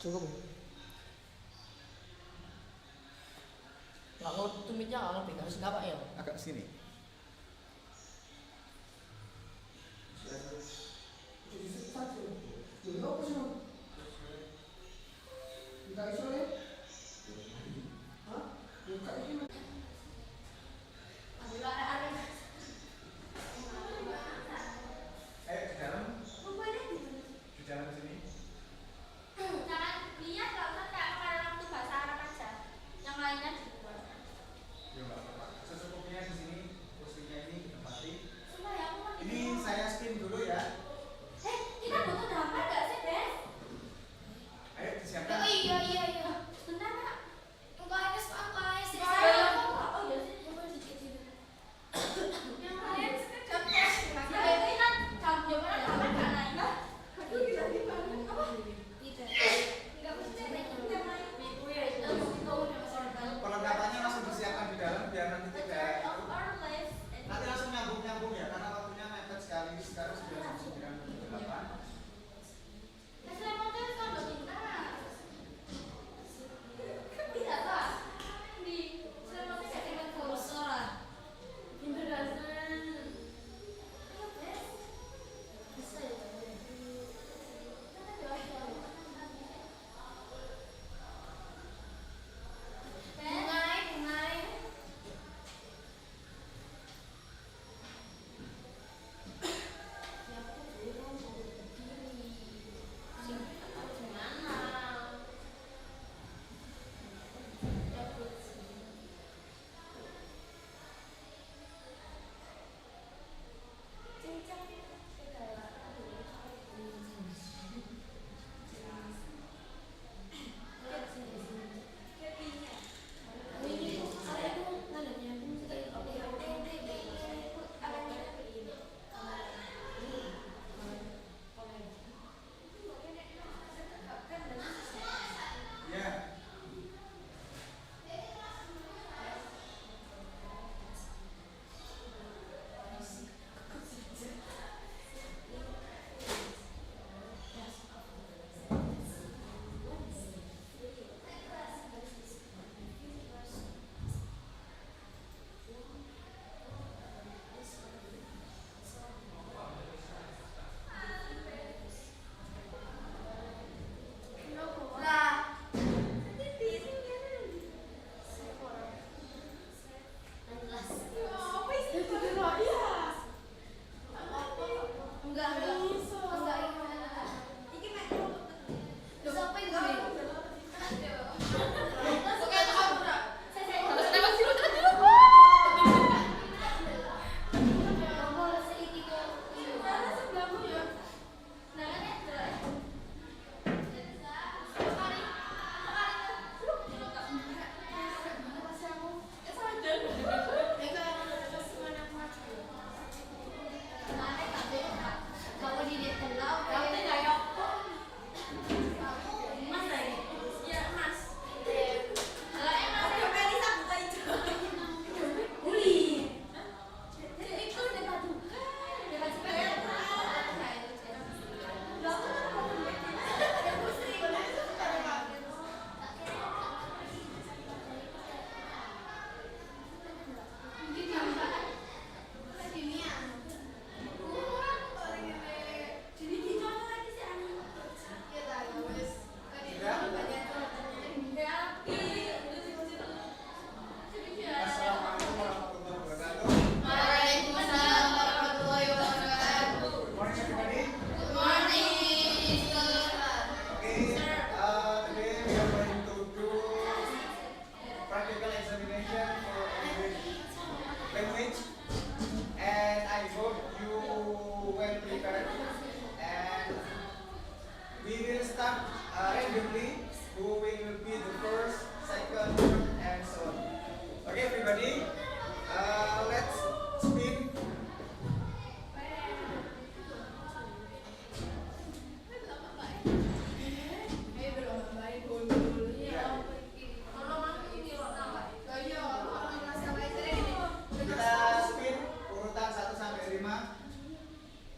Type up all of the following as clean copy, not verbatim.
Cukup. Nggak mau tumitnya nggak ngerti harus apa ya? Agak sini.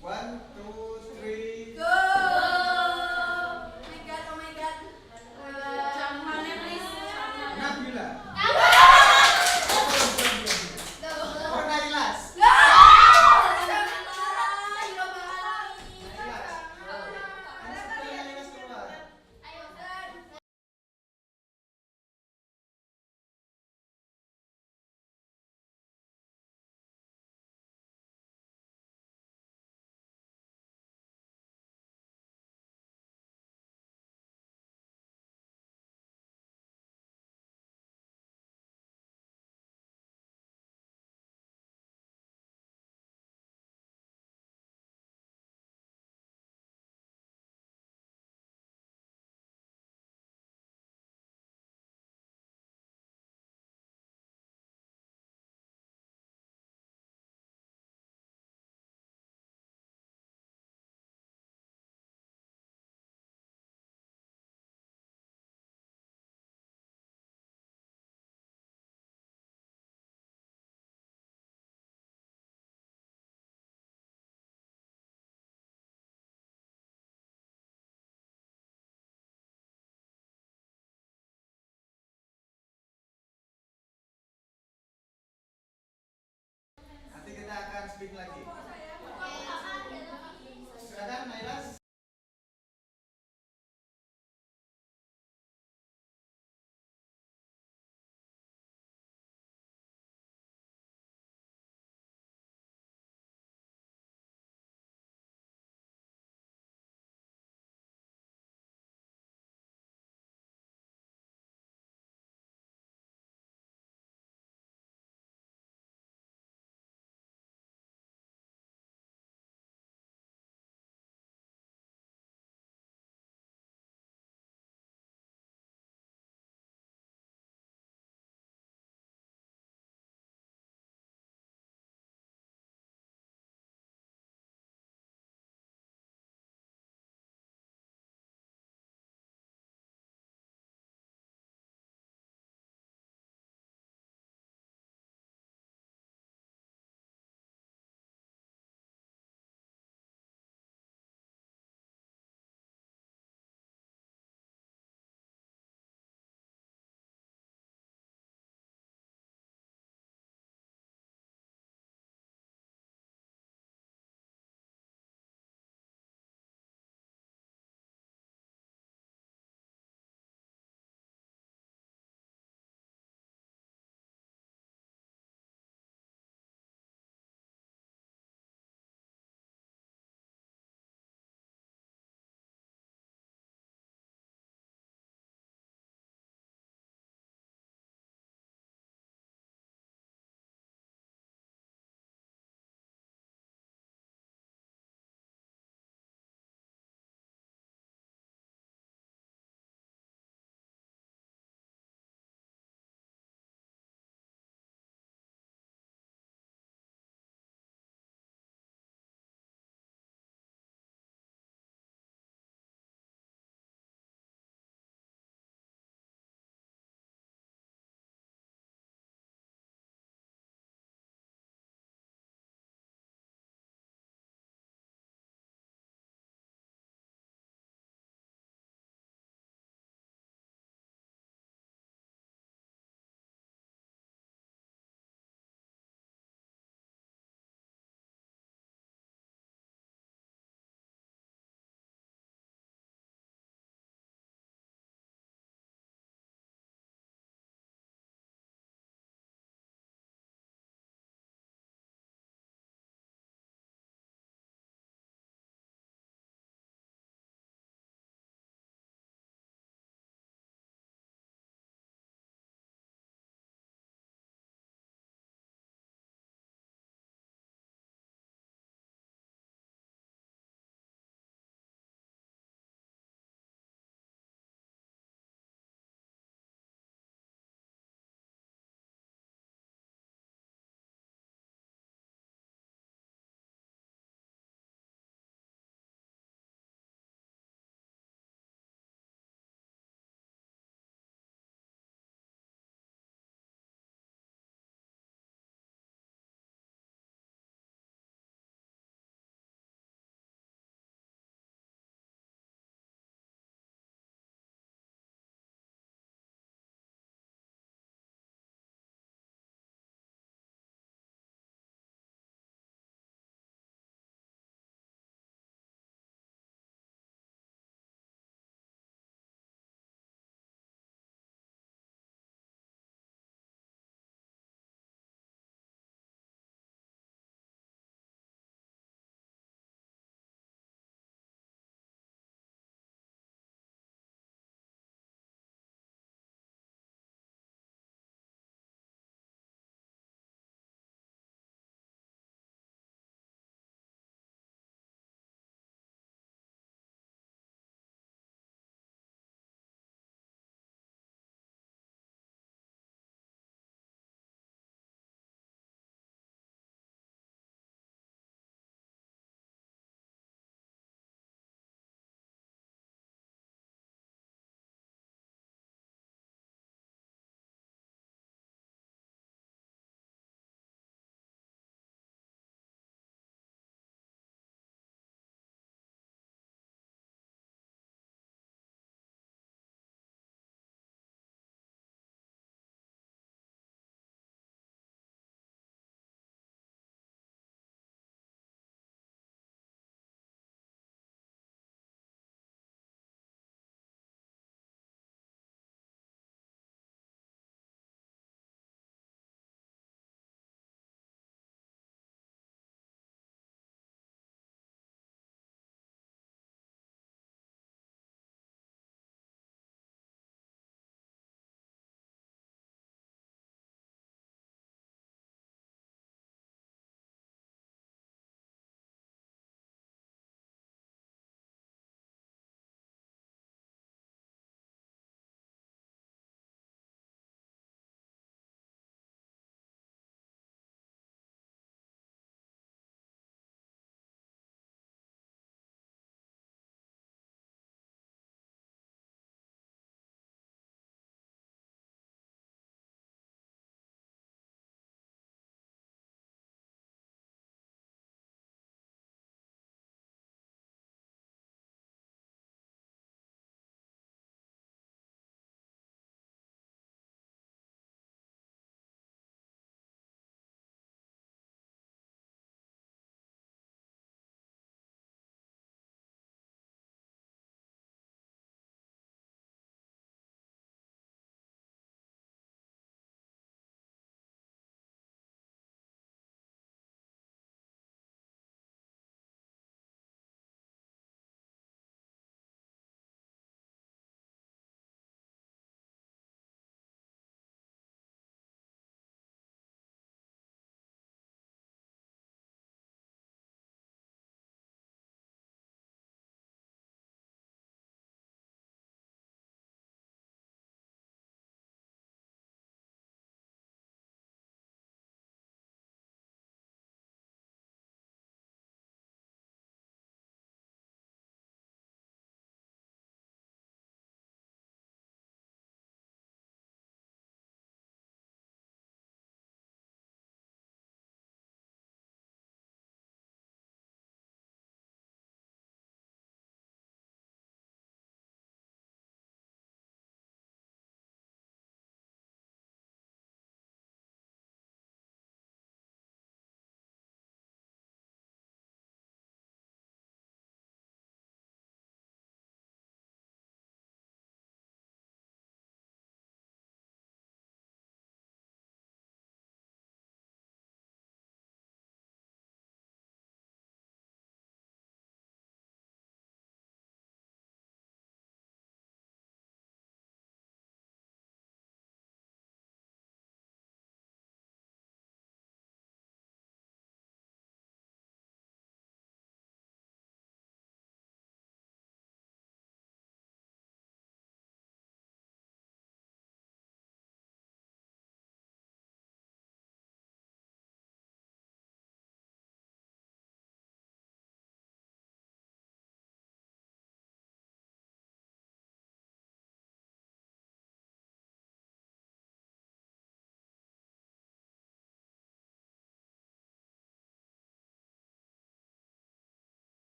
One, two, three, go! Oh my god, oh my god. speak lagi. Silakan Naila.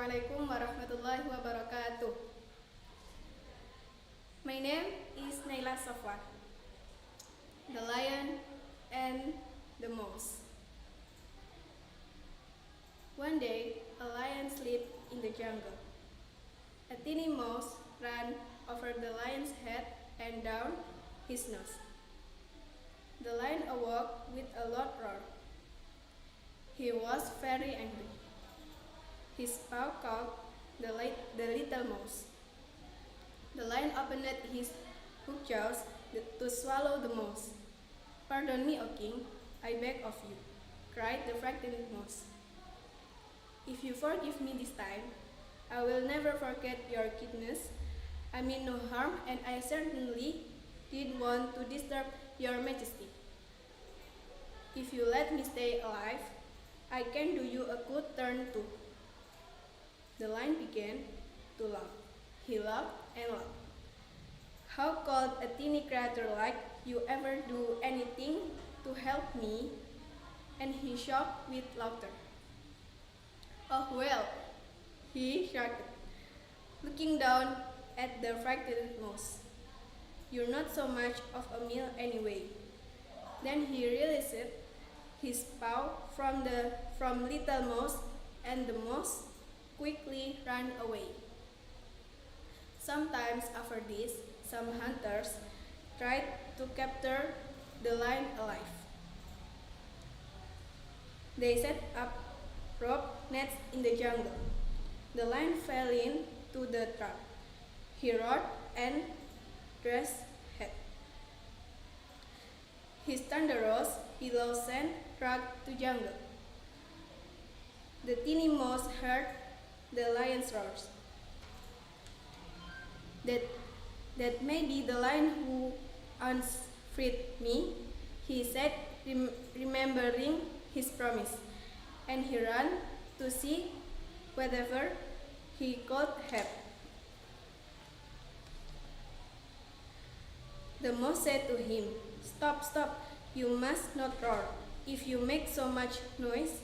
Assalamualaikum warahmatullahi wabarakatuh. My name is Naila Safwan, the lion and the mouse. One day, a lion slept in the jungle. A tiny mouse ran over the lion's head and down his nose. The lion awoke with a loud roar. He was very angry. His paw caught the little mouse. The lion opened his hooked jaws to swallow the mouse. "Pardon me, O king, I beg of you," cried the frightened mouse. "If you forgive me this time, I will never forget your kindness. I mean no harm, and I certainly didn't want to disturb your majesty. If you let me stay alive, I can do you a good turn too." The lion began to laugh. He laughed and laughed. "How could a teeny creature like you ever do anything to help me?" And he shocked with laughter. "Oh well," he shrugged, looking down at the frightened mouse. "You're not so much of a meal anyway." Then he released his paw from little mouse, and the mouse quickly ran away. Sometimes after this, some hunters tried to capture the lion alive. They set up rope nets in the jungle. The lion fell into the trap. He roared and thrashed head. His thunderous billows sent rug to jungle. The tiny mouse heard the lion's roars. That may be the lion who once freed me," he said, remembering his promise, and he ran to see whatever he could have. The mouse said to him, "Stop, stop, you must not roar. If you make so much noise,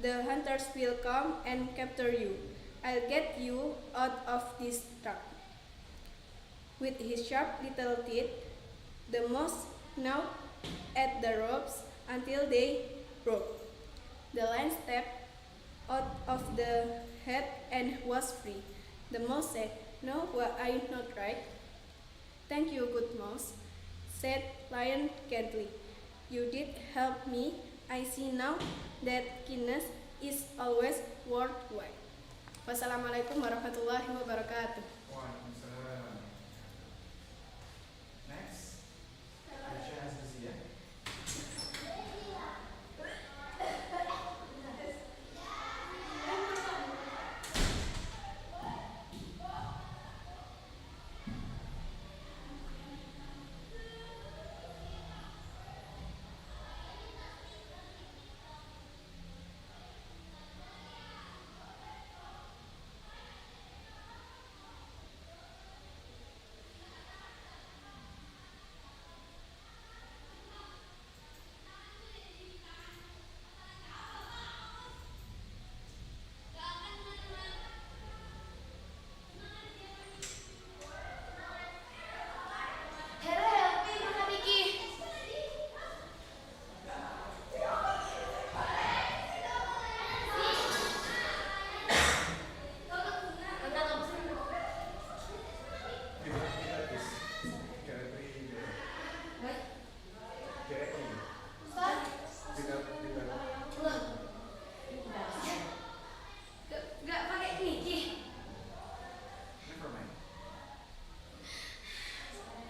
the hunters will come and capture you. I'll get you out of this trap." With his sharp little teeth, the mouse gnawed at the ropes until they broke. The lion stepped out of the head and was free. The mouse said, "No, were I not right?" "Thank you, good mouse," said lion gently. "You did help me. I see now that kindness is always worthwhile." Wassalamualaikum warahmatullahi wabarakatuh. Waalaikumsalam. Next, Aisyah Azizia.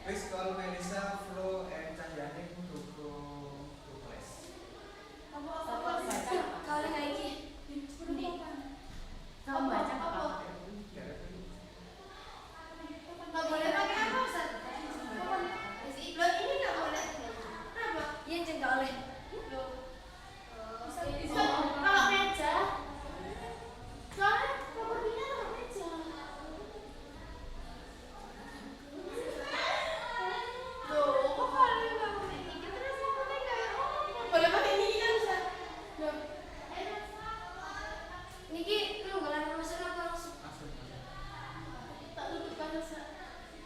Please call Melissa, Flo, and Canjani to class. Kali lagi. Kamu baca apa? Nggak boleh pakai apa, Ustaz? Lo ini nggak boleh. Kenapa? Iya, nggak boleh. Kalau meja, soalnya propertinya taruh meja.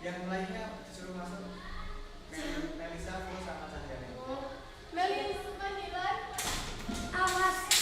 Yang lainnya disuruh masuk. Melisa, Flo sama Sanjani. Meli suka nilai. Awas.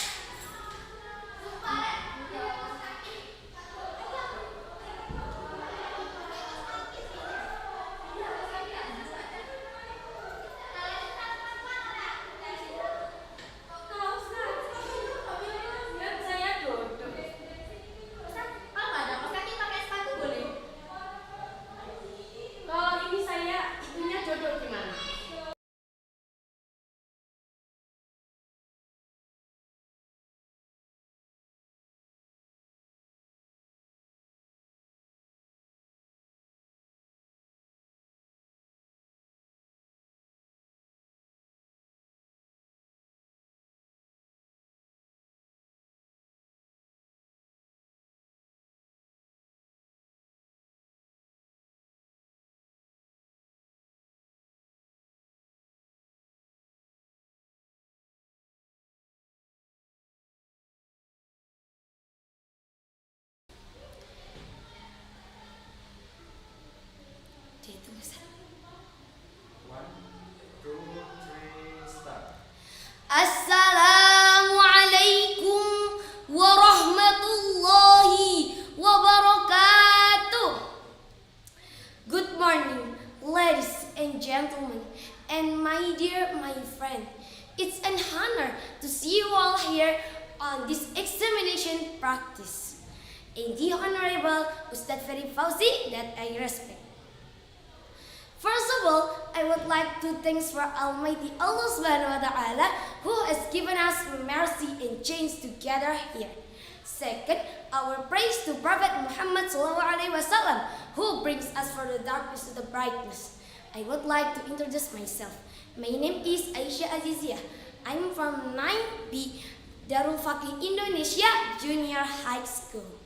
One, two, three, start. Assalamualaikum warahmatullahi wabarakatuh. Good morning, ladies and gentlemen, and my friend. It's an honor to see you all here on this examination practice. And the Honorable Ustadz Fery Fauzi that I respect. First of all, I would like to thank for Almighty Allah Subhanahu wa Ta'ala who has given us mercy and chains together here. Second, our praise to Prophet Muhammad SAW who brings us from the darkness to the brightness. I would like to introduce myself. My name is Aisyah Azizia. I'm from 9B Darul Faqih Indonesia Junior High School.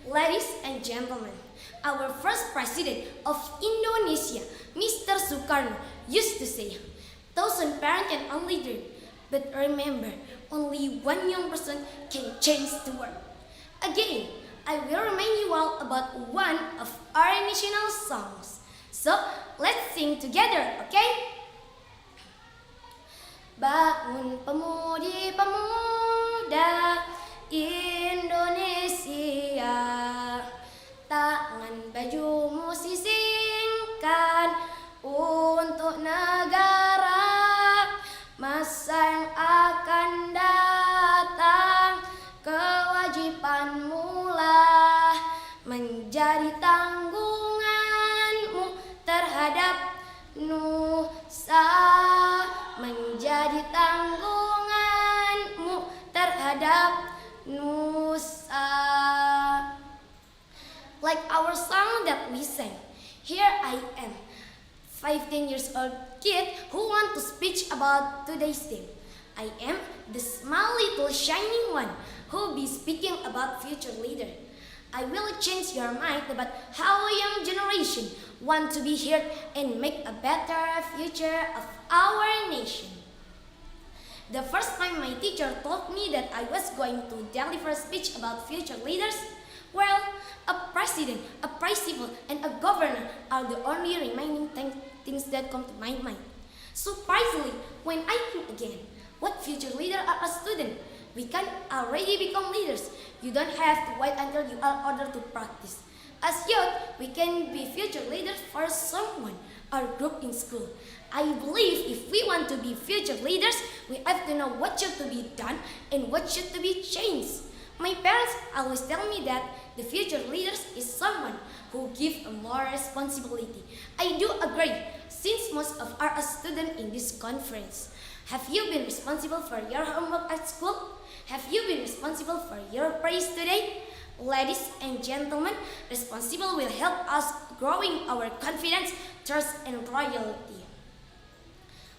Ladies and gentlemen, our first president of Indonesia, Mr. Sukarno, used to say, 1,000 parents can only dream, but remember, only one young person can change the world. Again, I will remind you all about one of our national songs. So, let's sing together, okay? Bangun pemudi-pemuda Indonesia, tangan bajumu sisingkan untuk negara. Masa yang akan datang, kewajibanmu lah menjadi tanggunganmu terhadap nusa, menjadi tanggunganmu terhadap nusa. Like our song that we sang, here I am, 15 years old kid who want to speak about today's theme. I am the small little shining one who be speaking about future leader. I will change your mind about how young generation want to be heard and make a better future of our nation. The first time my teacher told me that I was going to deliver a speech about future leaders, well, a president, a principal, and a governor are the only remaining things that come to my mind. Surprisingly, when I think again, what future leader are a student? We can already become leaders. You don't have to wait until you are ordered to practice. As youth, we can be future leaders for someone or group in school. I believe if we want to be future leaders, we have to know what should to be done and what should to be changed. My parents always tell me that the future leaders is someone who give more responsibility. I do agree, since most of are a student in this conference. Have you been responsible for your homework at school? Have you been responsible for your praise today? Ladies and gentlemen, responsible will help us growing our confidence, trust, and loyalty.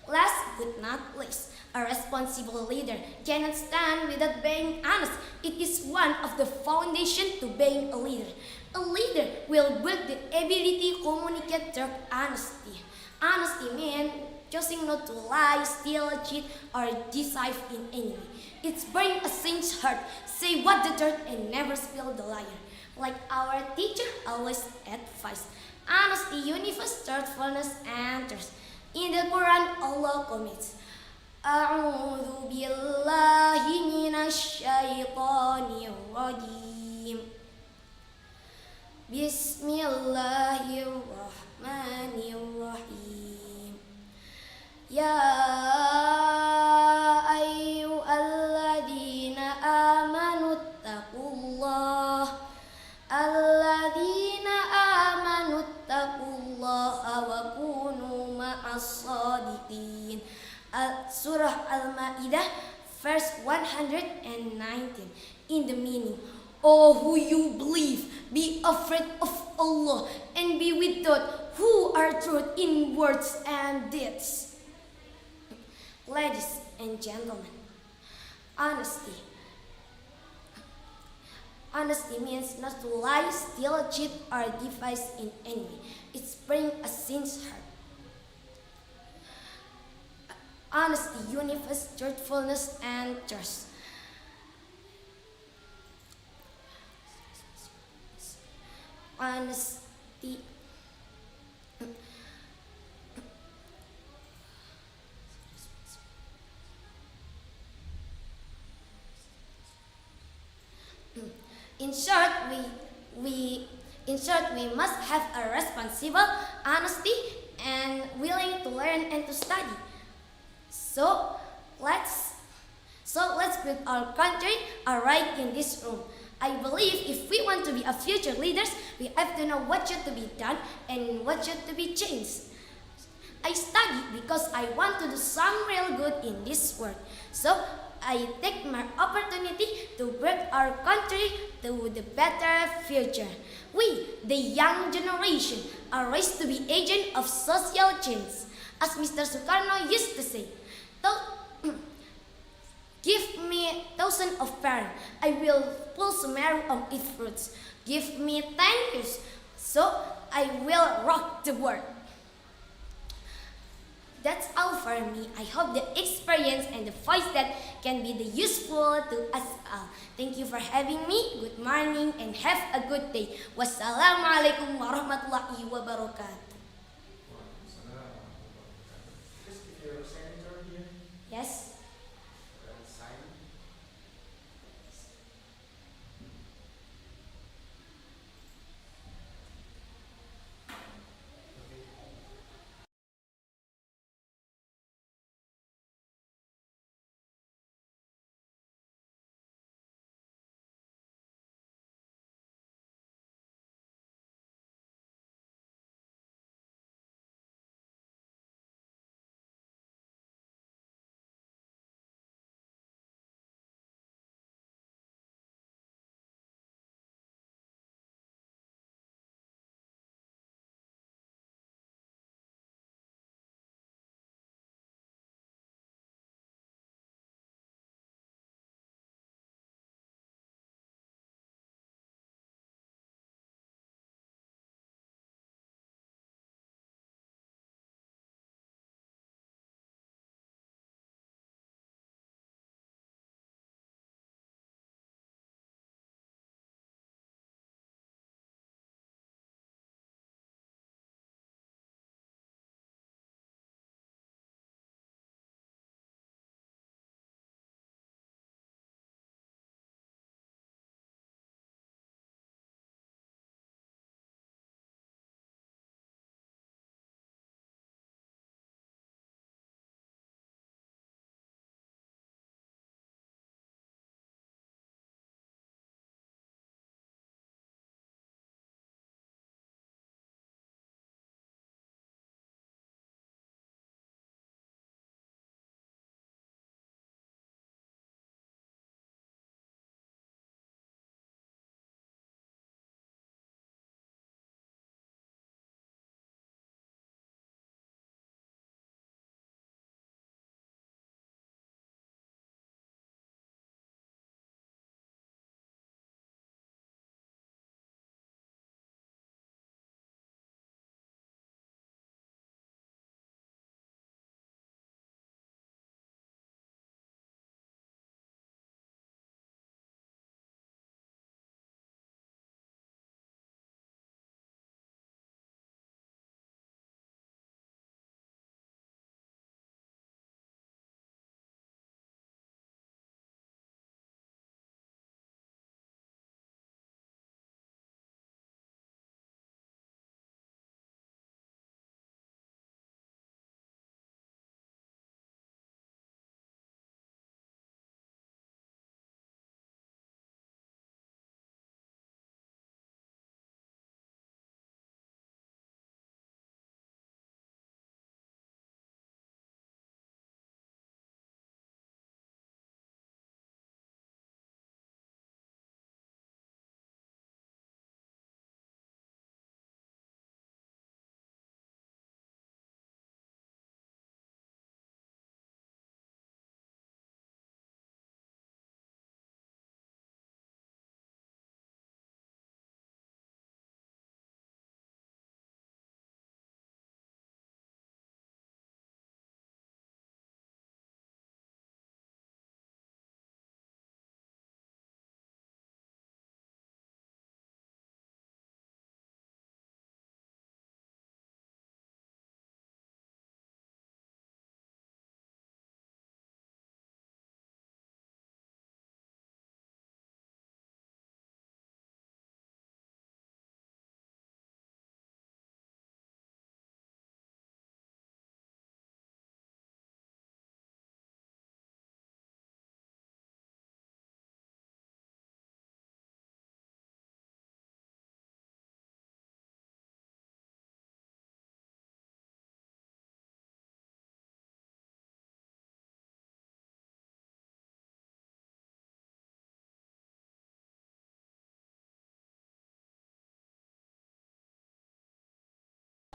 Last but not least, a responsible leader cannot stand without being honest. It is one of the foundation to being a leader. A leader will build the ability to communicate through honesty. Honesty means choosing not to lie, steal, cheat, or deceive in any way. It's bring a saint's heart, say what the truth and never spill the liar. Like our teacher always advised, Honesty, universe, truthfulness, and trust. In the Quran, Allah commits, A'udhu billahi minash shaitanir rajim. Bismillahirrahmanirrahim. Ya ayyuhalladzina amanu taqullaha wa kunu ma'as shadiqin. Surah Al-Ma'idah verse 119. In the meaning, O who you believe, be afraid of Allah and be with those who are true in words and deeds. Ladies and gentlemen, honesty. Honesty means not to lie, steal, cheat, or devise in any way. It brings a sincere heart. Honesty, universe, truthfulness, and trust. Honesty. In short, we must have a responsible, honesty, and willing to learn and to study. So let's build our country right in this room. I believe if we want to be a future leaders, we have to know what should to be done and what should to be changed. I study because I want to do some real good in this world. So I take my opportunity to bring our country to the better future. We, the young generation, are raised to be agents of social change. As Mr. Sukarno used to say, give me thousands of parents, I will pull sumeru on its fruits. Give me 10 years, so I will rock the world. That's all for me. I hope the experience and the voice that can be the useful to us all. Thank you for having me. Good morning and have a good day. Wassalamualaikum warahmatullahi wabarakatuh. Yes.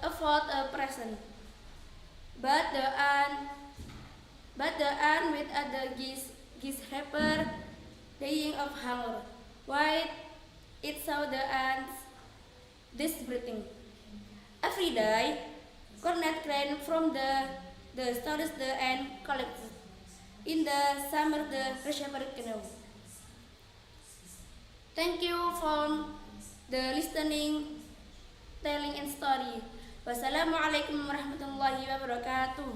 afford a present. But the ant with other geese rapper dying of hunger. Why it saw the ants this breathing. Every day, cornet grain from the stores the ant collects. In the summer, the shepherd canoe. Thank you for the listening, telling and story. Wassalamualaikum warahmatullahi wabarakatuh.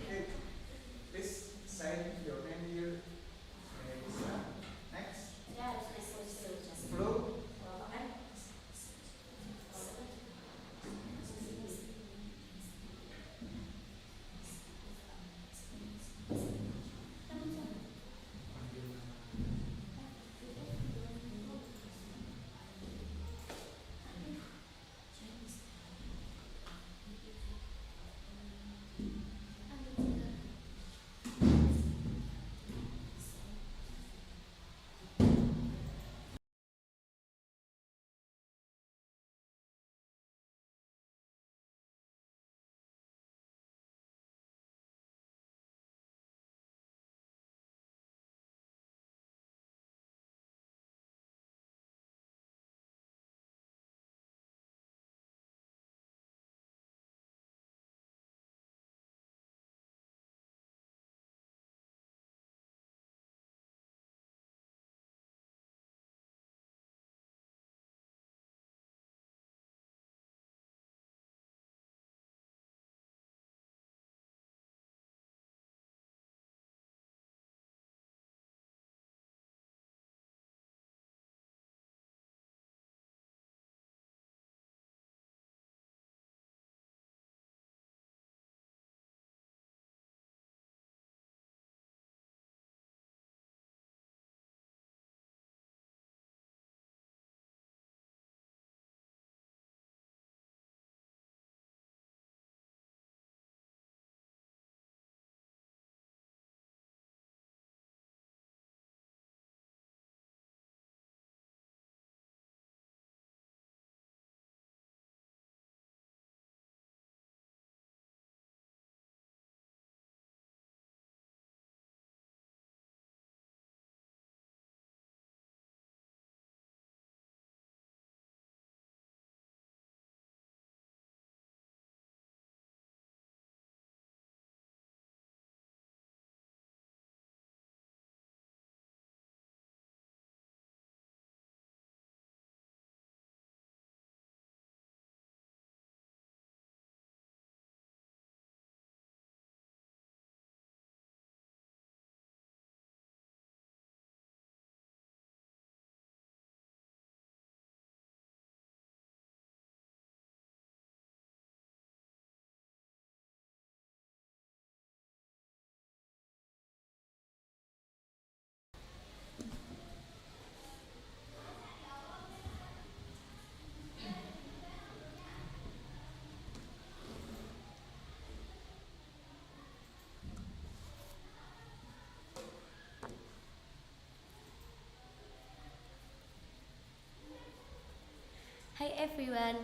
Okay, please sign your name here. Next, flow. Hi everyone.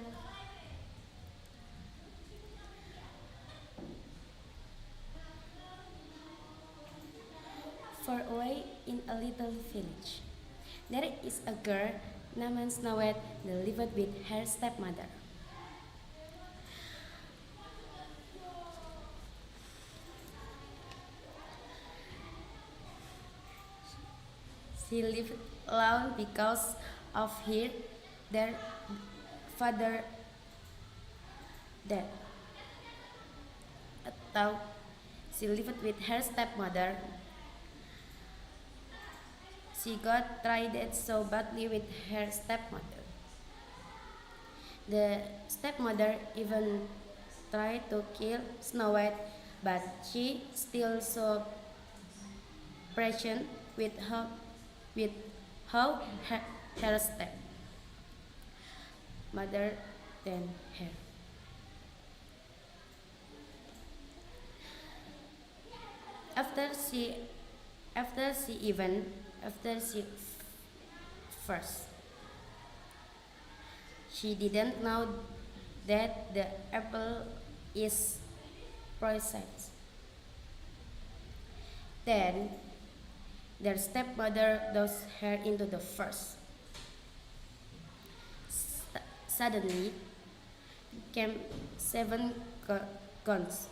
Far away in a little village, there is a girl named Snow that lived with her stepmother. She lived alone because of their father dead. Atau she lived with her stepmother. She got treated so badly with her stepmother. The stepmother even tried to kill Snow White, but she still so patient with her stepmother than her. After she first She didn't know that the apple is poisonous. Then their stepmother tossed her into the forest. Suddenly came 7 guns,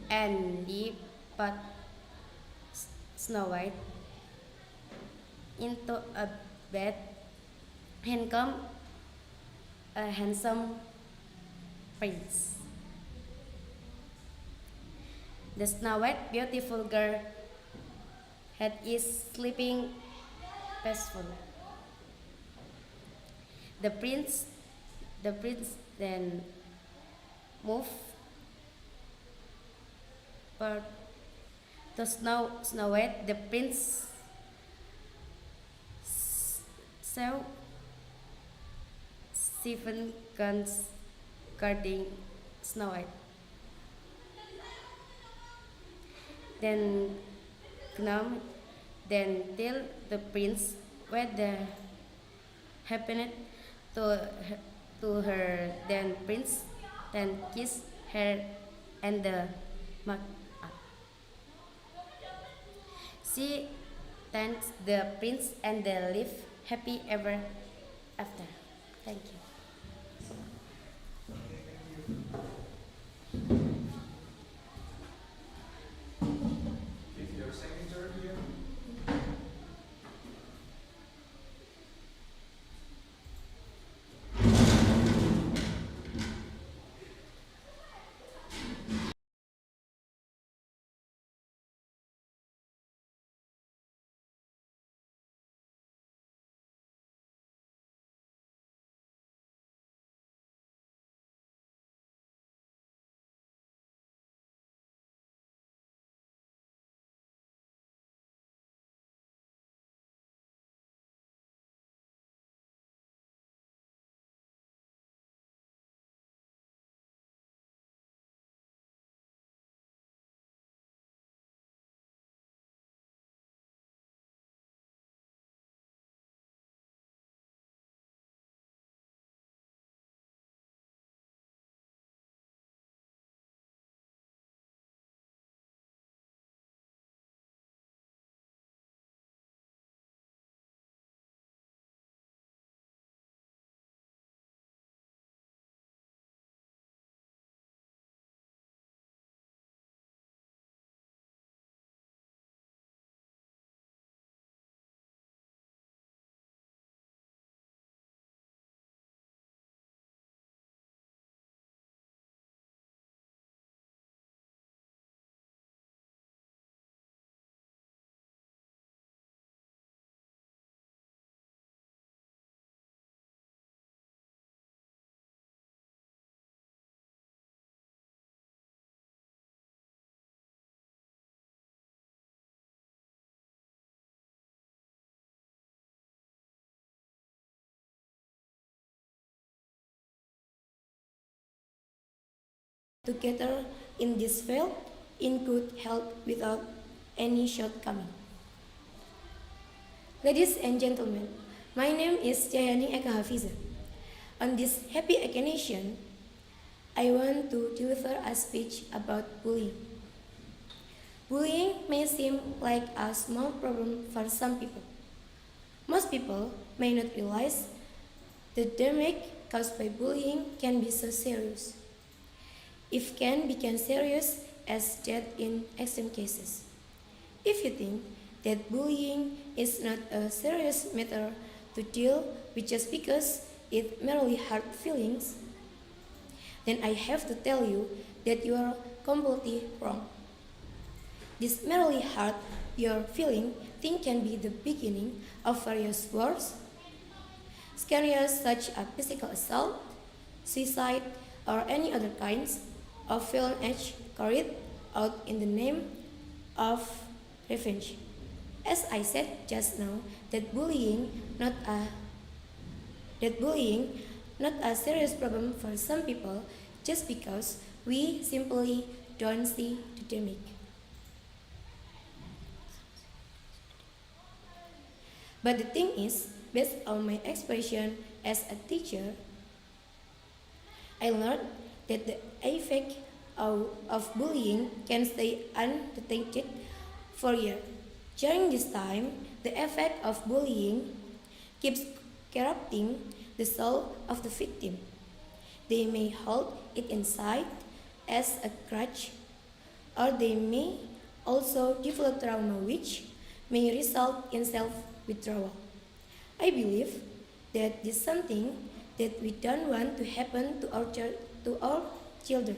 and they put Snow White into a bed, and come a handsome prince. The Snow White, beautiful girl, is sleeping peacefully. The prince then moved for to Snow White. The prince saw 7 guns guarding Snow White. Then Gnome then tell the prince what happened to her. Then prince then kissed her and marked up. She thanks the prince and they live happy ever after. Thank you. Give your signature here. Together in this field in good health without any shortcoming. Ladies and gentlemen, my name is Jayani Eka Hafiza. On this happy occasion, I want to deliver a speech about bullying. Bullying may seem like a small problem for some people. Most people may not realize the damage caused by bullying can be so serious. It can become serious as death in extreme cases. If you think that bullying is not a serious matter to deal with just because it merely hurt feelings, then I have to tell you that you are completely wrong. This merely hurt your feeling thing can be the beginning of various worse scenarios such as physical assault, suicide, or any other kinds of violence carried out in the name of revenge. As I said just now, that bullying not a serious problem for some people just because we simply don't see the damage. But the thing is, based on my expression As a teacher, I learned that the effect of bullying can stay undetected for years. During this time, the effect of bullying keeps corrupting the soul of the victim. They may hold it inside as a grudge, or they may also develop trauma which may result in self-withdrawal. I believe that this is something that we don't want to happen to our children.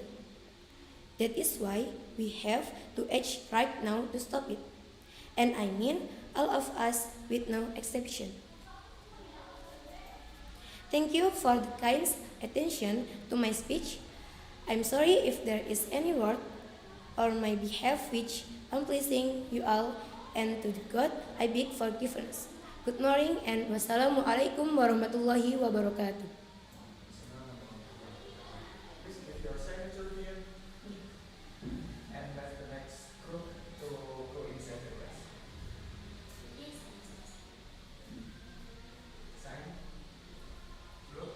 That is why we have to act right now to stop it. And I mean all of us with no exception. Thank you for the kind attention to my speech. I'm sorry if there is any word on my behalf which unpleasing you all, and to the God I beg forgiveness. Good morning and wassalamualaikum warahmatullahi wabarakatuh. Please give your signature here and let the next group to go inside the class. Sign. Look.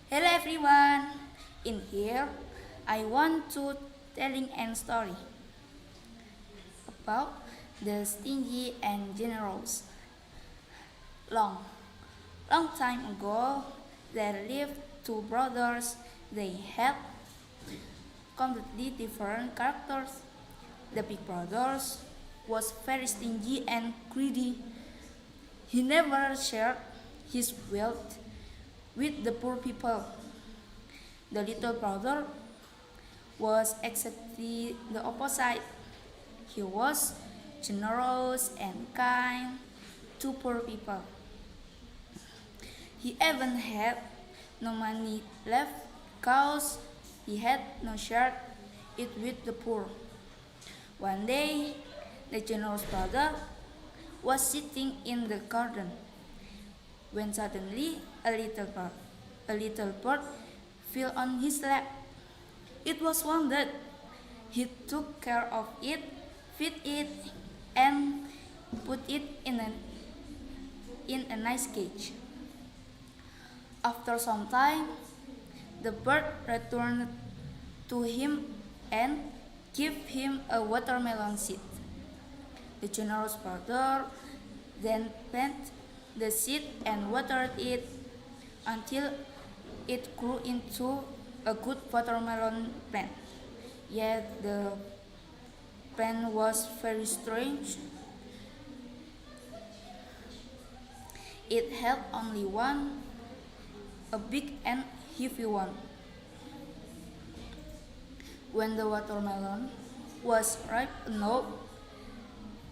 Hello everyone. In here, I want to telling a story about the stingy and generous. Long time ago, there lived two brothers. They had completely different characters. The big brother was very stingy and greedy. He never shared his wealth with the poor people. The little brother was exactly the opposite. He was generous and kind to poor people. He even had no money left because he had no share it with the poor. One day, the generous brother was sitting in the garden when suddenly a little bird fell on his lap. It was wounded. He took care of it, fed it, and put it in a nice cage. After some time, the bird returned to him and gave him a watermelon seed. The generous brother then planted the seed and watered it until it grew into a good watermelon plant. Yet the pen was very strange. It held only one, a big and heavy one. When the watermelon was ripe enough,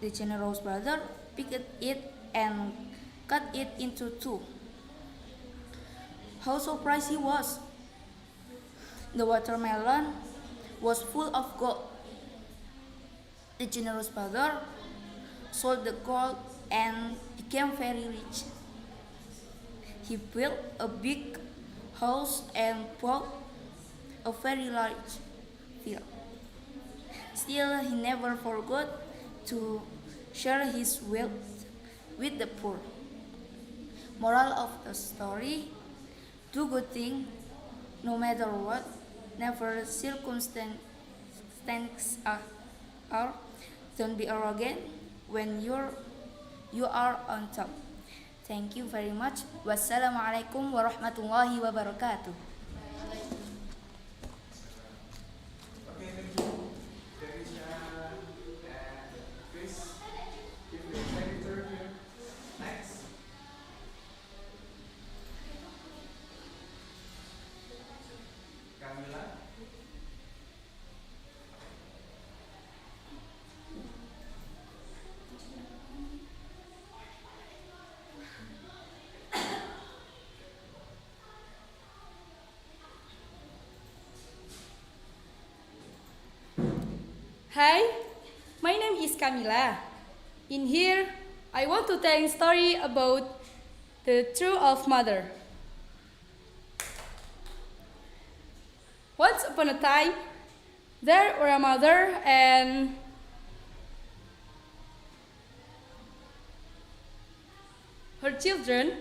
the generous brother picked it and cut it into two. How surprised he was! The watermelon was full of gold. The generous brother sold the gold and became very rich. He built a big house and bought a very large field. Still, he never forgot to share his wealth with the poor. Moral of the story: do good thing no matter what, never circumstances are. Don't be arrogant when you are on top. Thank you very much. Wassalamualaikum warahmatullahi wabarakatuh. Okay, thank you. Derisha and Chris. Give me a secretary here. Next. Camila. Hi, my name is Camila. In here, I want to tell a story about the true of mother. Once upon a time, there were a mother and her children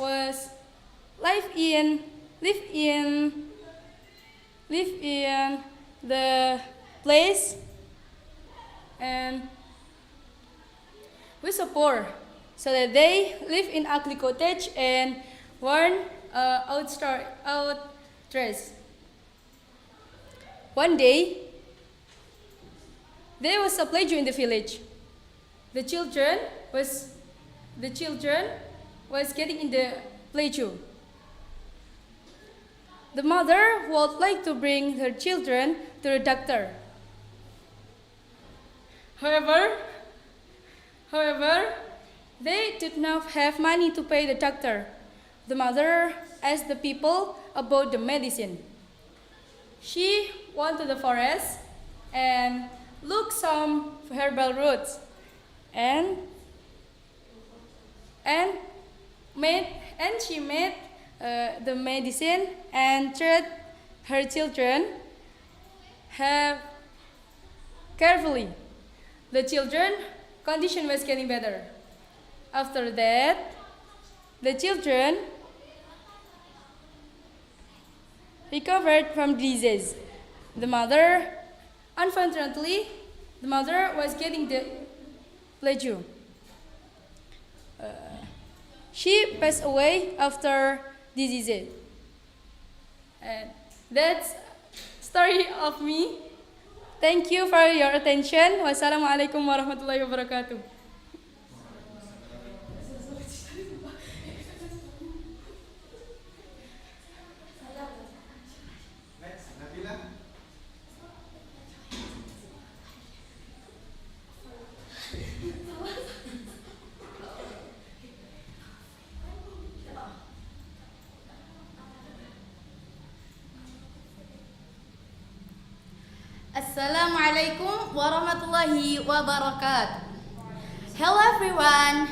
was live in the place and we so poor, so that they live in ugly cottage and worn out dress. One day, there was a pleasure in the village. The children was getting in the pleasure. The mother would like to bring her children to the doctor. However, they did not have money to pay the doctor. The mother asked the people about the medicine. She went to the forest and looked some herbal roots and she made the medicine and treated her children carefully. The children condition was getting better. After that, the children recovered from disease. Unfortunately, the mother was getting the pleasure. She passed away after disease. And that's story of me. Thank you for your attention. Wassalamualaikum warahmatullahi wabarakatuh. Next, Nabila. Assalamualaikum warahmatullahi wabarakatuh. Hello everyone.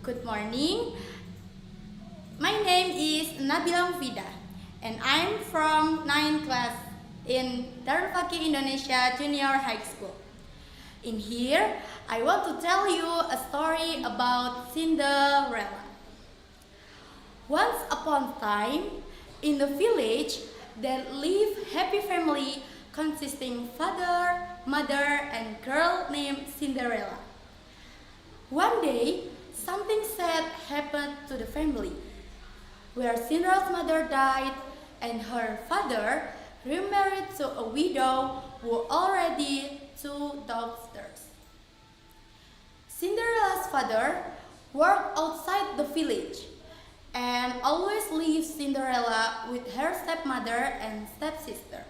Good morning. My name is Nabila Mufida and I'm from 9th class in Darul Faqih Indonesia Junior High School. In here, I want to tell you a story about Cinderella. Once upon a time, in the village, there lived happy family consisting father, mother, and girl named Cinderella. One day, something sad happened to the family, where Cinderella's mother died and her father remarried to a widow who already two daughters. Cinderella's father worked outside the village and always leaves Cinderella with her stepmother and stepsister.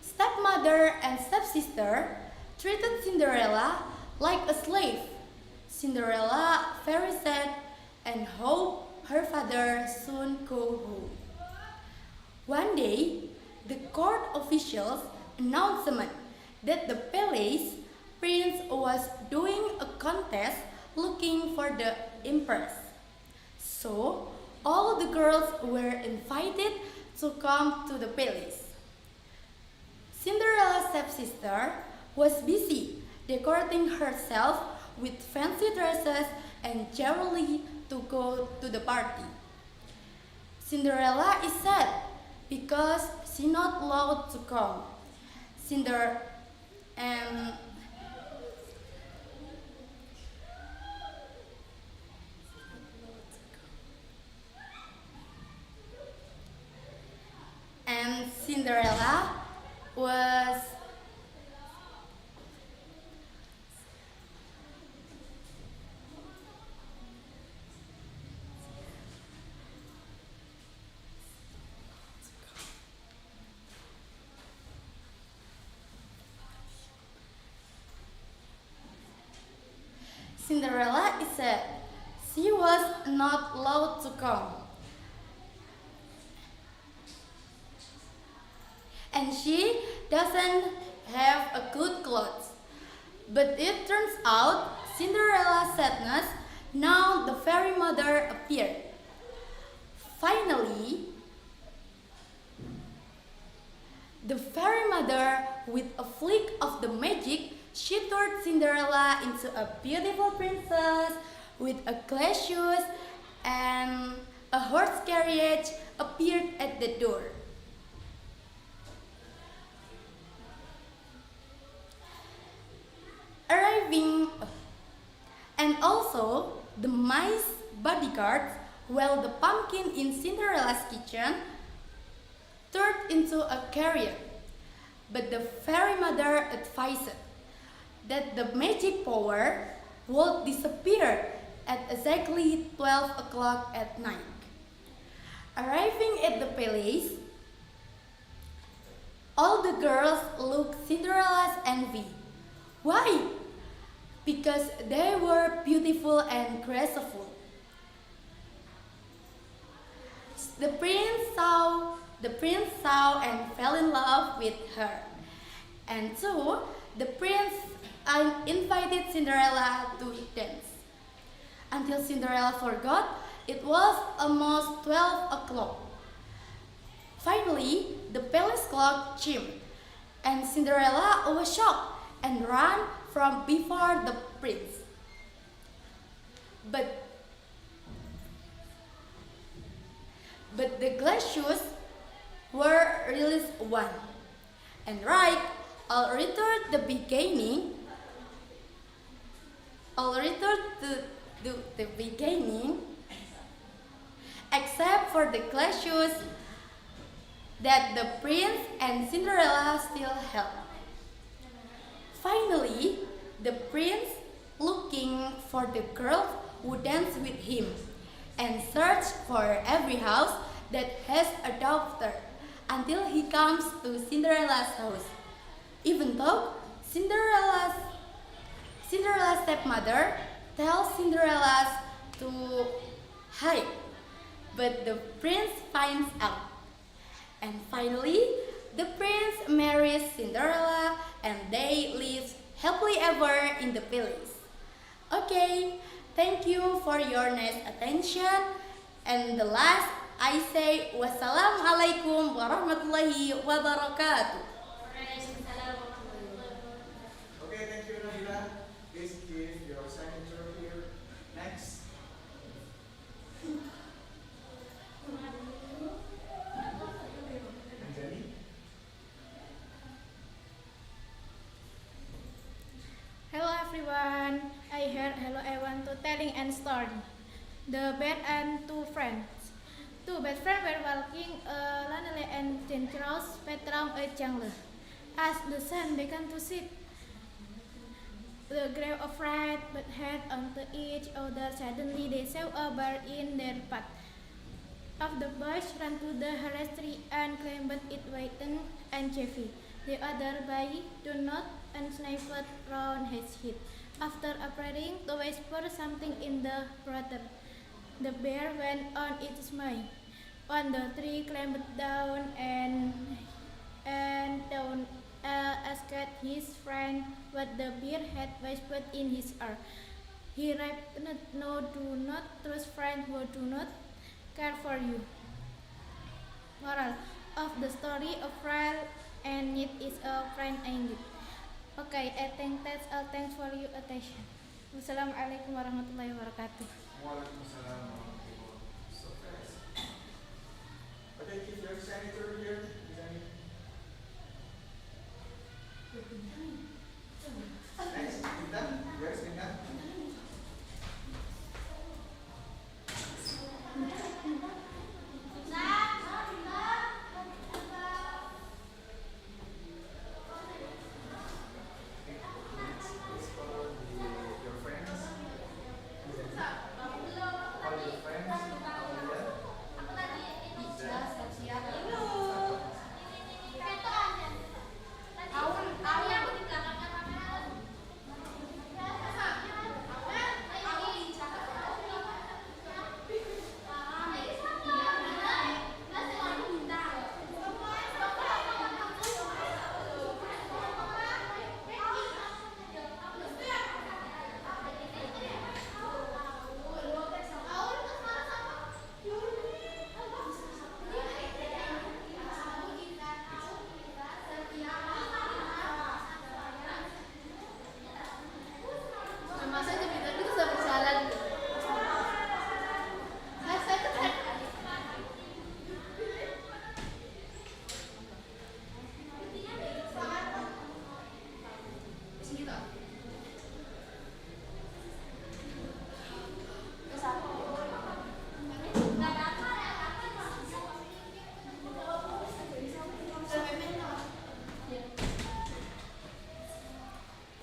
Stepmother and stepsister treated Cinderella like a slave. Cinderella very sad and hoped her father soon go home. One day, the court officials announced that the palace prince was doing a contest looking for the empress. So, all the girls were invited to come to the palace. Cinderella's stepsister was busy decorating herself with fancy dresses and jewelry to go to the party. Cinderella is sad because she's not allowed to come. And Cinderella was Cinderella is sad. She was not allowed to come. And she doesn't have a good clothes. But it turns out Cinderella's sadness, now the fairy mother appeared. Finally, the fairy mother, with a flick of the magic, she turned Cinderella into a beautiful princess with a glass shoes, and a horse carriage appeared at the door. Arriving, and also the mice bodyguards, while the pumpkin in Cinderella's kitchen turned into a carrier. But the fairy mother advised that the magic power would disappear at exactly 12 o'clock at night. Arriving at the palace, all the girls looked Cinderella's envy. Why? Because they were beautiful and graceful. The prince saw and fell in love with her. And so, the prince invited Cinderella to dance. Until Cinderella forgot, it was almost 12 o'clock. Finally, the palace clock chimed, and Cinderella was shocked and ran from before the prince. But the glass shoes were released one, and right, all returned to the beginning, except for the glass shoes that the prince and Cinderella still held. Finally, the prince, looking for the girl who danced with him, and searched for every house that has a daughter until he comes to Cinderella's house. Even though Cinderella's stepmother tells Cinderella to hide, but the prince finds out. And finally, the prince marries Cinderella and they live happily ever in the palace. Okay, thank you for your nice attention. And the last, I say wassalamualaikum warahmatullahi wabarakatuh. Okay, thank you, Nabila. Please give your signature here. Next. Anjali. Hello everyone. I want to telling a story. The Bat and Two Friends. Two best friends were walking a lonely and dangerous path through a jungle. As the sun began to set, the group of friends but head onto each other. Suddenly they saw a bear in their path. Of the boys ran to the harassed tree and climbed it whitened and chafy. The other boy do not and sniffed round his head. After appearing to whisper something in the water, the bear went on its way. On the tree climbed down and down asked his friend what the bear had whispered in his ear. He replied, "No, do not trust friends who do not care for you." Moral of the story: a friend and need is a friend I need. Okay, I think that's all. Thanks for your attention. Wassalamualaikum warahmatullahi wabarakatuh. Waalaikumsalam warahmatullahi wabarakatuh. So fast. Okay, keep your senator here. Next, Intan. Where's Intan?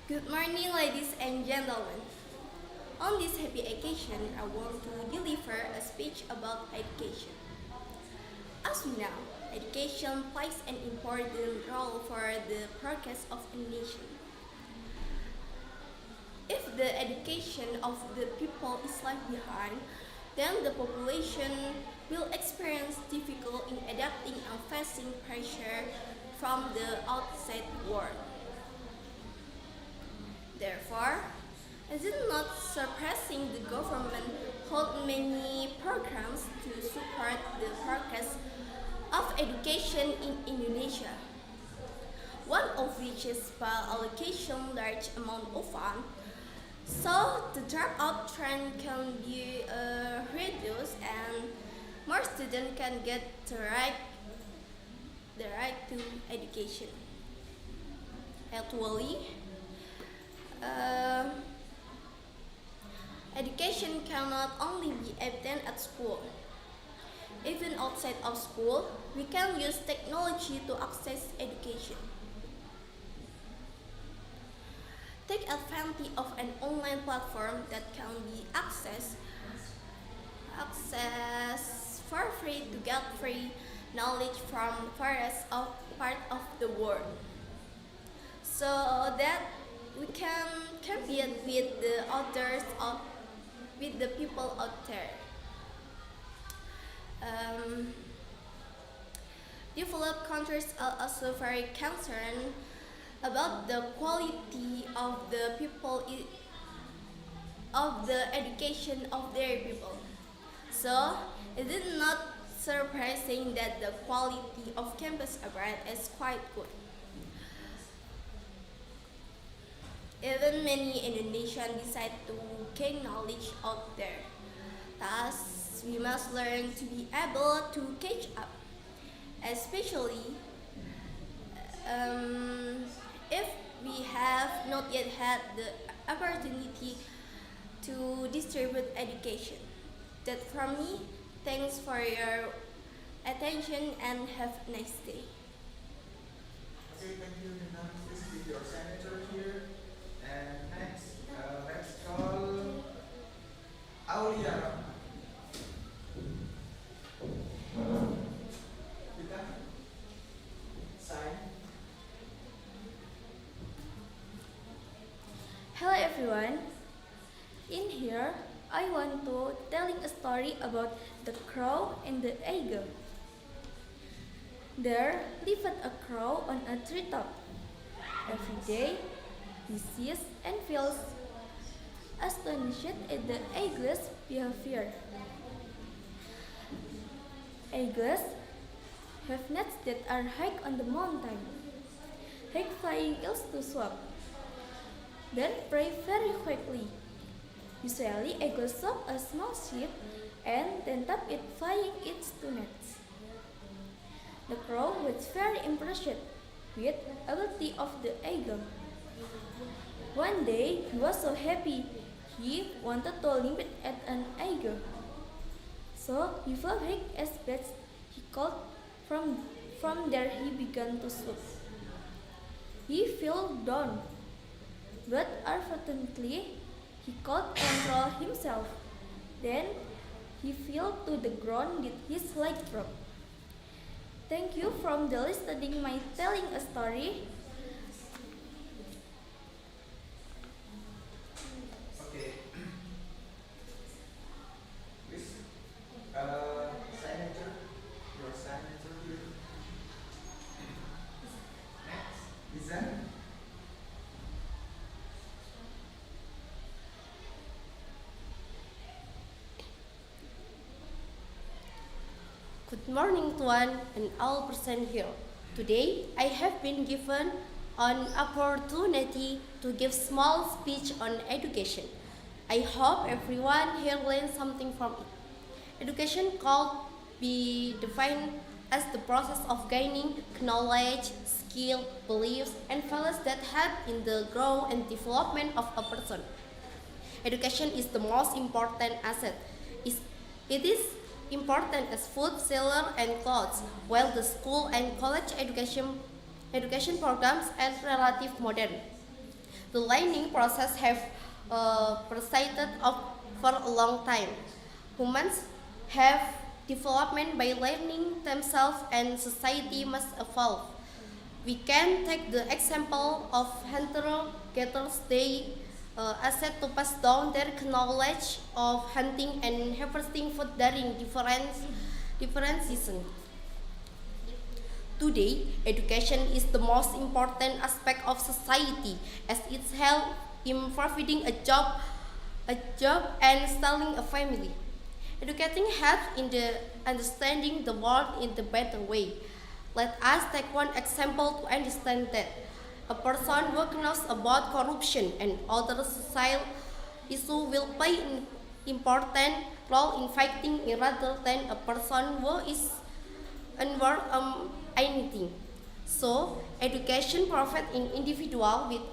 Good morning, ladies and gentlemen. On this happy occasion, I want to deliver a speech about education. As we know, education plays an important role for the progress of a nation. If the education of the people is left behind, then the population will experience difficulty in adapting and facing pressure from the outside world. Therefore, it is not surprising the government hold many programs to support the progress of education in Indonesia. One of which is by allocation large amount of funds, so the dropout trend can be reduced and more students can get the right to education. Actually, education cannot only be obtained at school. Even outside of school, we can use technology to access education. Take advantage of an online platform that can be accessed for free to get free knowledge from various part of the world, so that we can compete with the people out there. Developed countries are also very concerned about the quality of the people of the education of their people. So it is not surprising that the quality of campus abroad is quite good. Even many Indonesians decide to gain knowledge out there. Thus, we must learn to be able to catch up, especially if we have not yet had the opportunity to distribute education. That for me, Thanks for your attention and have a nice day. Okay, thank you, Nina. Please give your signature here. And next, let's call Aulia. Kita sign. Hello everyone. In here, I want to telling a story about the crow and the eagle. There lived a crow on a treetop. Every day, he sees and feels astonished at the eagle's behavior. Eagles have nests that are high on the mountain, high flying eels to swap, then prey very quickly. Usually, eagles swap a small sheep and then tap it flying its two nets. The crow was very impressed with the ability of the eagle. One day, he was so happy, he wanted to limit at an eagle. So he flew high as best he could. From there, he began to swoop. He fell down, but unfortunately, he could control himself. Then he fell to the ground with his leg broke. Thank you for listening my telling a story. Okay. Please, signature. Your signature here. Next, Izan. Good morning, Tuan and all present here. Today, I have been given an opportunity to give small speech on education. I hope everyone here learns something from it. Education could be defined as the process of gaining knowledge, skill, beliefs, and values that help in the growth and development of a person. Education is the most important asset. It is important as food, shelter, and clothes, while the school and college education programs are relatively modern. The learning process have persisted for a long time. Humans have development by learning themselves, and society must evolve. We can take the example of hunter-gatherers. They asset to pass down their knowledge of hunting and harvesting food during different seasons. Today, education is the most important aspect of society, as it helps in providing a job and starting a family. Educating helps in the understanding the world in the better way. Let us take one example to understand that. A person who knows about corruption and other social issues will play an important role in fighting it rather than a person who is unaware of anything. So, education provides an individual with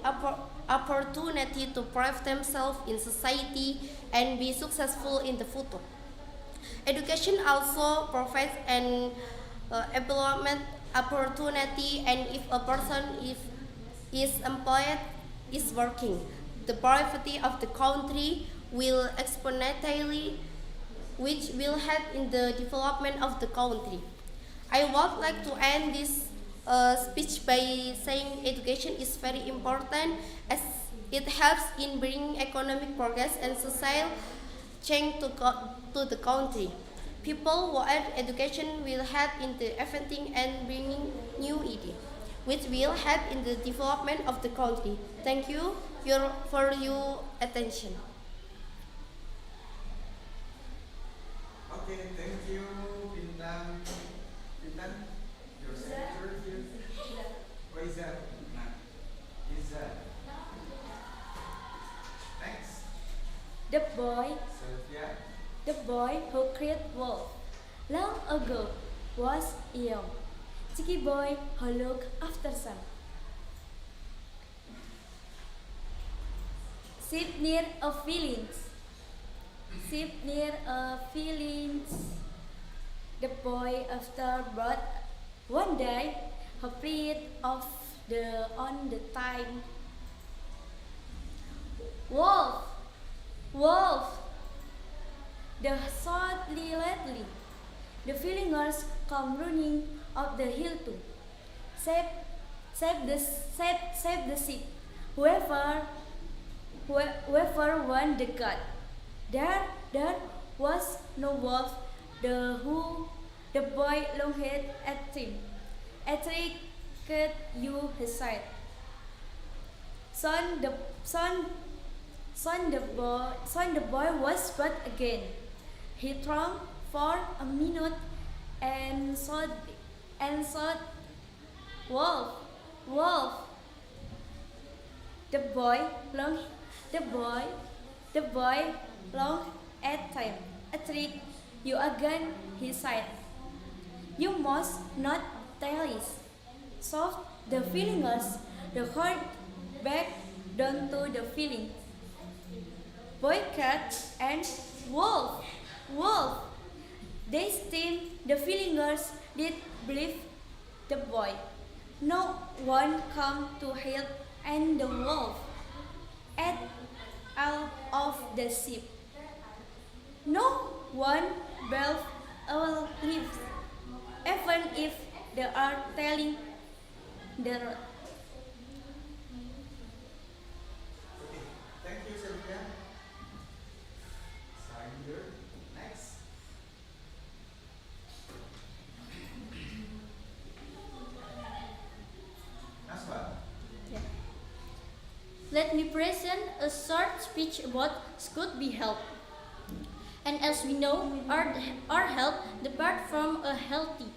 opportunity to prove themselves in society and be successful in the future. Education also provides an employment opportunity, and if a person is employed, is working, the productivity of the country will exponentially, which will help in the development of the country. I would like to end this speech by saying education is very important, as it helps in bringing economic progress and social change to the country. People who have education will help in the inventing and bringing new ideas, which will help in the development of the country. Thank you for your attention. Okay, thank you, Bintang. Bintang, your signature here. Where is that? Is that? Thanks. The boy Sylvia. who created wolf long ago was a young cheeky boy who looked after some sheep near a village. The boy after birth one day afraid of the on the time. Wolf, wolf. The shortly lately, the villagers come running up the hill to save the sheep. Whoever won the cut. There was no wolf. The boy longed at him. Patrick could you his side. Son the boy whispered again. He trembled for a minute and said, "Wolf, wolf." The boy longed at him. Patrick, you again, he said. You must not tell it. So the villagers, the herd back down to the village. Boy cat and wolf, wolf. They still the villagers did believe the boy. No one come to help, and the wolf ate all of the sheep. No one built our lives, even if they are telling the truth. Okay, thank you, Sylvia. Sign here. Next. Next one. Let me present a short speech about should be health. And as we know, our health depart from a healthy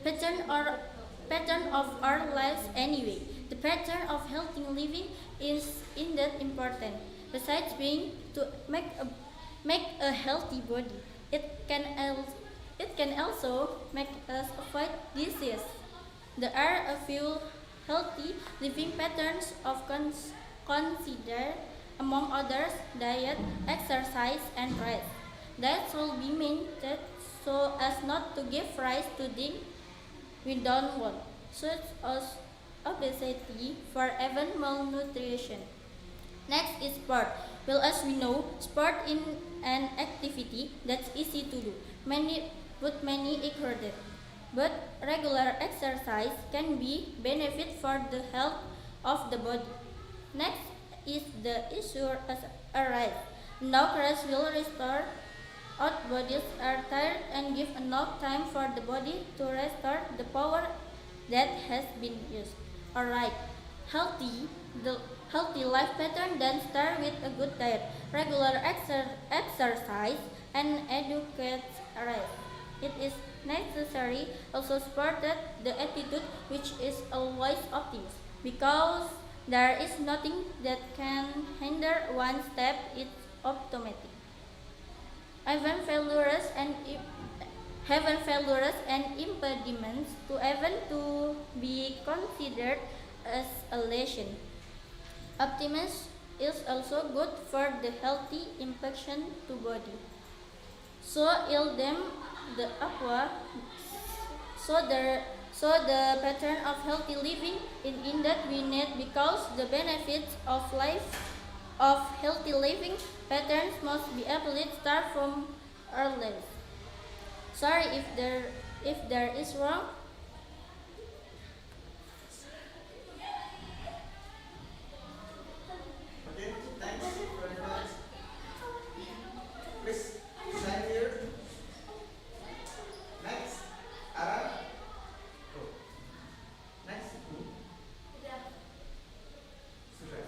pattern of our lives anyway. The pattern of healthy living is indeed important. Besides being to make a healthy body, it can also make us avoid disease. There are a few healthy living patterns of consider, among others, diet, exercise, and rest. Diet should be maintained so as not to give rise to things we don't want, such as obesity or even malnutrition. Next is sport. Well, as we know, sport is an activity that's easy to do, many encourage. But regular exercise can be benefit for the health of the body. Next is the issue as arise. No rest will restore. Our bodies are tired and give enough time for the body to restore the power that has been used. Alright, the healthy life pattern then start with a good diet, regular exercise, and adequate rest. It is necessary also supported the attitude which is always optimistic, because there is nothing that can hinder one step, it's automatic. Even failures and impediments to even to be considered as a lesson. Optimism is also good for the healthy infection to body. So ill them the aqua, so the pattern of healthy living in that we need, because the benefits of life of healthy living patterns must be applied start from early. Sorry if there is wrong. Okay, thanks very much. Please sign here. Next, Ara. Oh. Next. Sudah.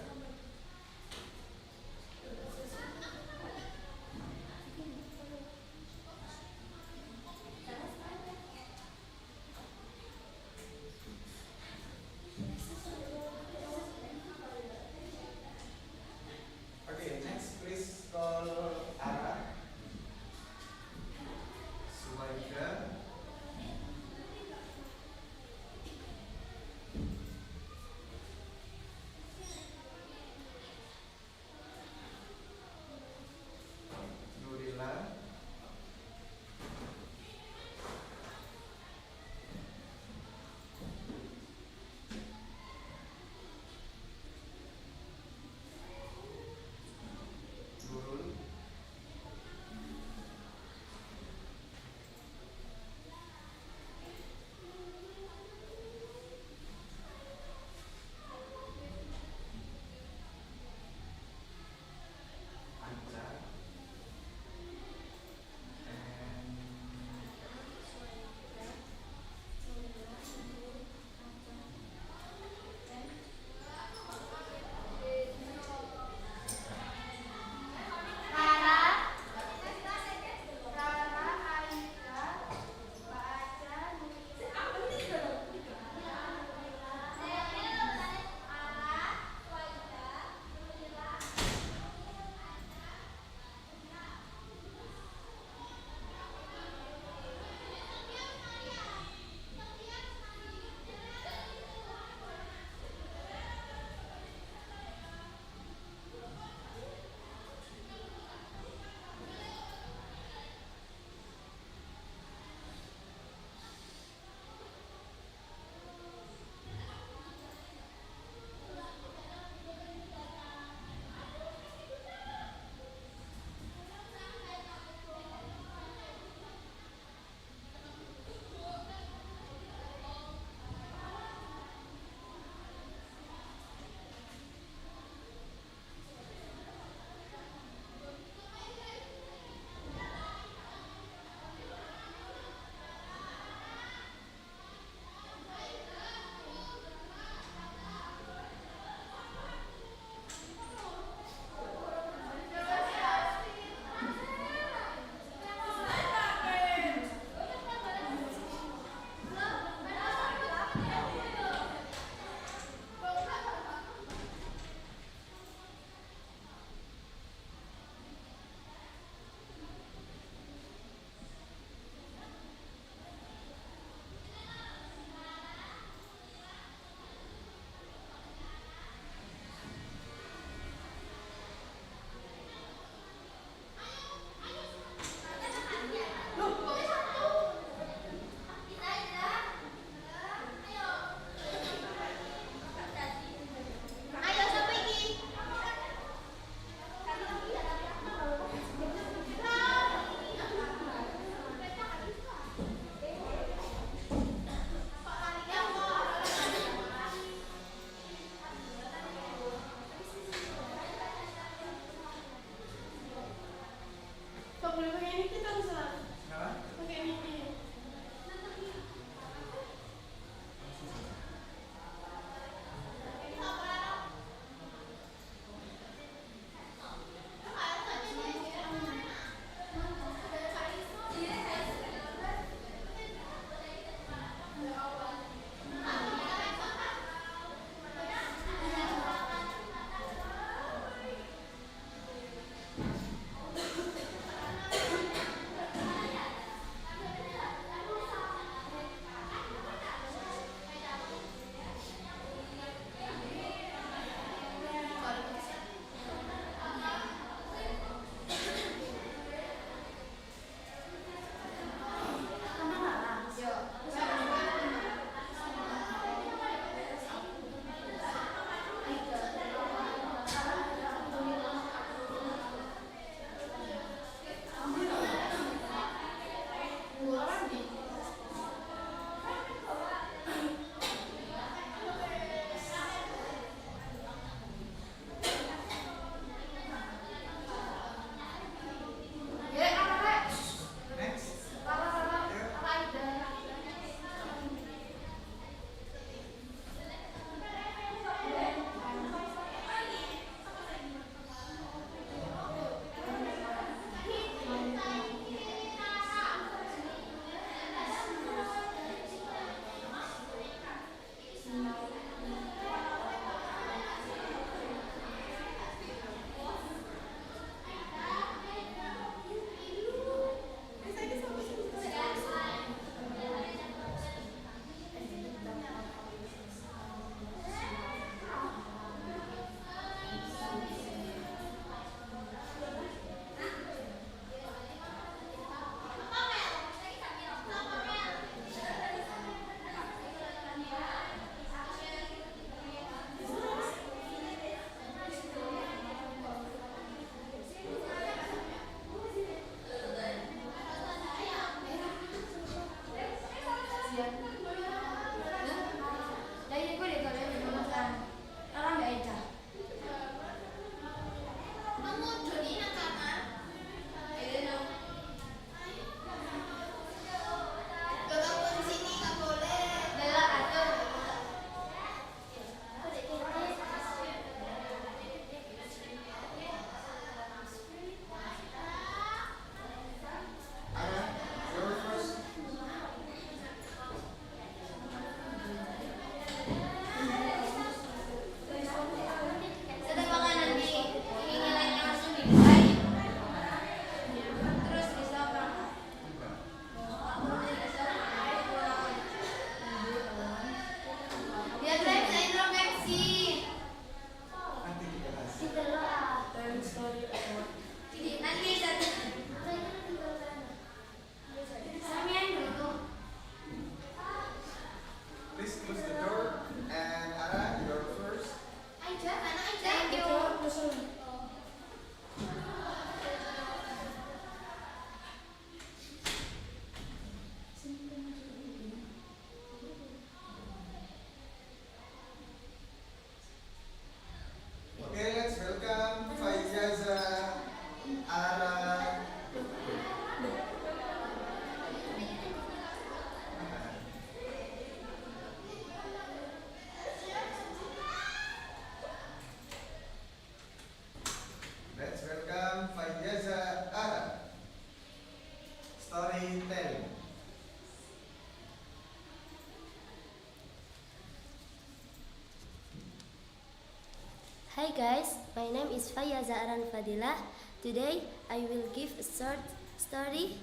Hi guys, my name is Faya Zahran Fadilah. Today I will give a short story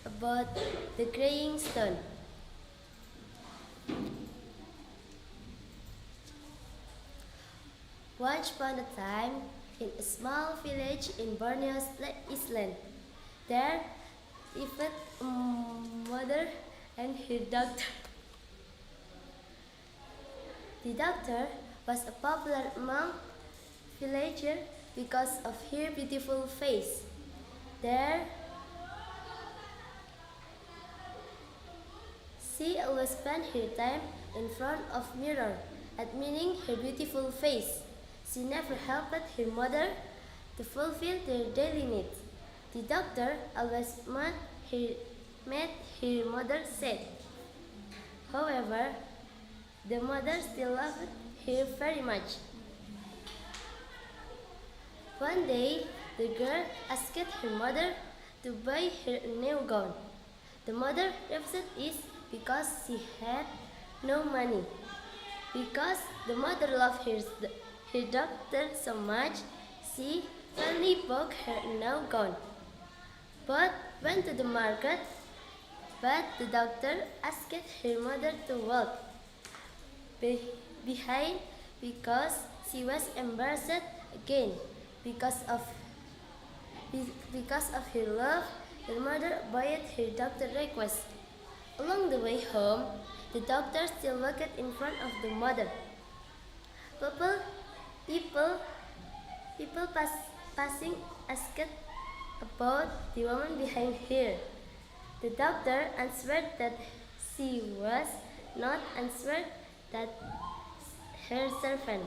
about the graying stone. Once upon a time, in a small village in Borneo Island, there lived a mother and her daughter. The doctor was a popular among villagers because of her beautiful face. There, she always spent her time in front of mirror, admiring her beautiful face. She never helped her mother to fulfill their daily needs. The doctor always made her mother sad. However, the mother still loved her very much. One day, the girl asked her mother to buy her a new gown. The mother refused it because she had no money. Because the mother loved her daughter so much, she finally bought her a new gown. Both went to the market, but the doctor asked her mother to walk behind because she was embarrassed again. Because of her love, her mother obeyed her doctor's request. Along the way home, the doctor still walked in front of the mother. People passing asked about the woman behind her. The doctor answered that she was not, answered that her servant.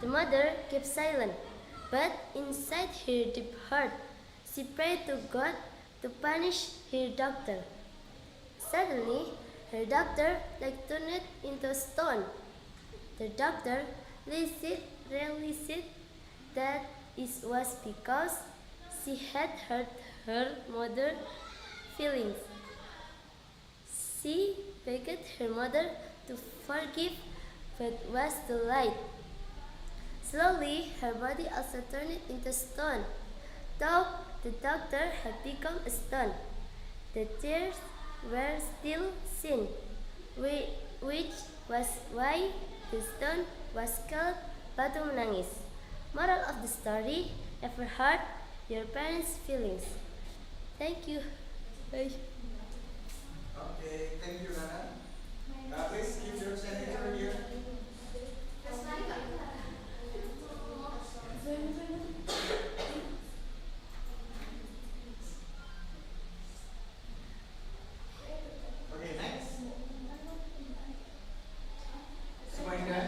The mother kept silent, but inside her deep heart, she prayed to God to punish her doctor. Suddenly, her doctor turned into stone. The doctor realized that it was because she had hurt her mother's feelings. She begged her mother to forgive, but was too late. Slowly, her body also turned into stone. Though the doctor had become a stone, the tears were still seen, which was why the stone was called Batu Menangis. Moral of the story: never hurt your parents' feelings. Thank you. Bye. Okay, thank you, Nana. Please give your signature here. Okay, next. Semuanya.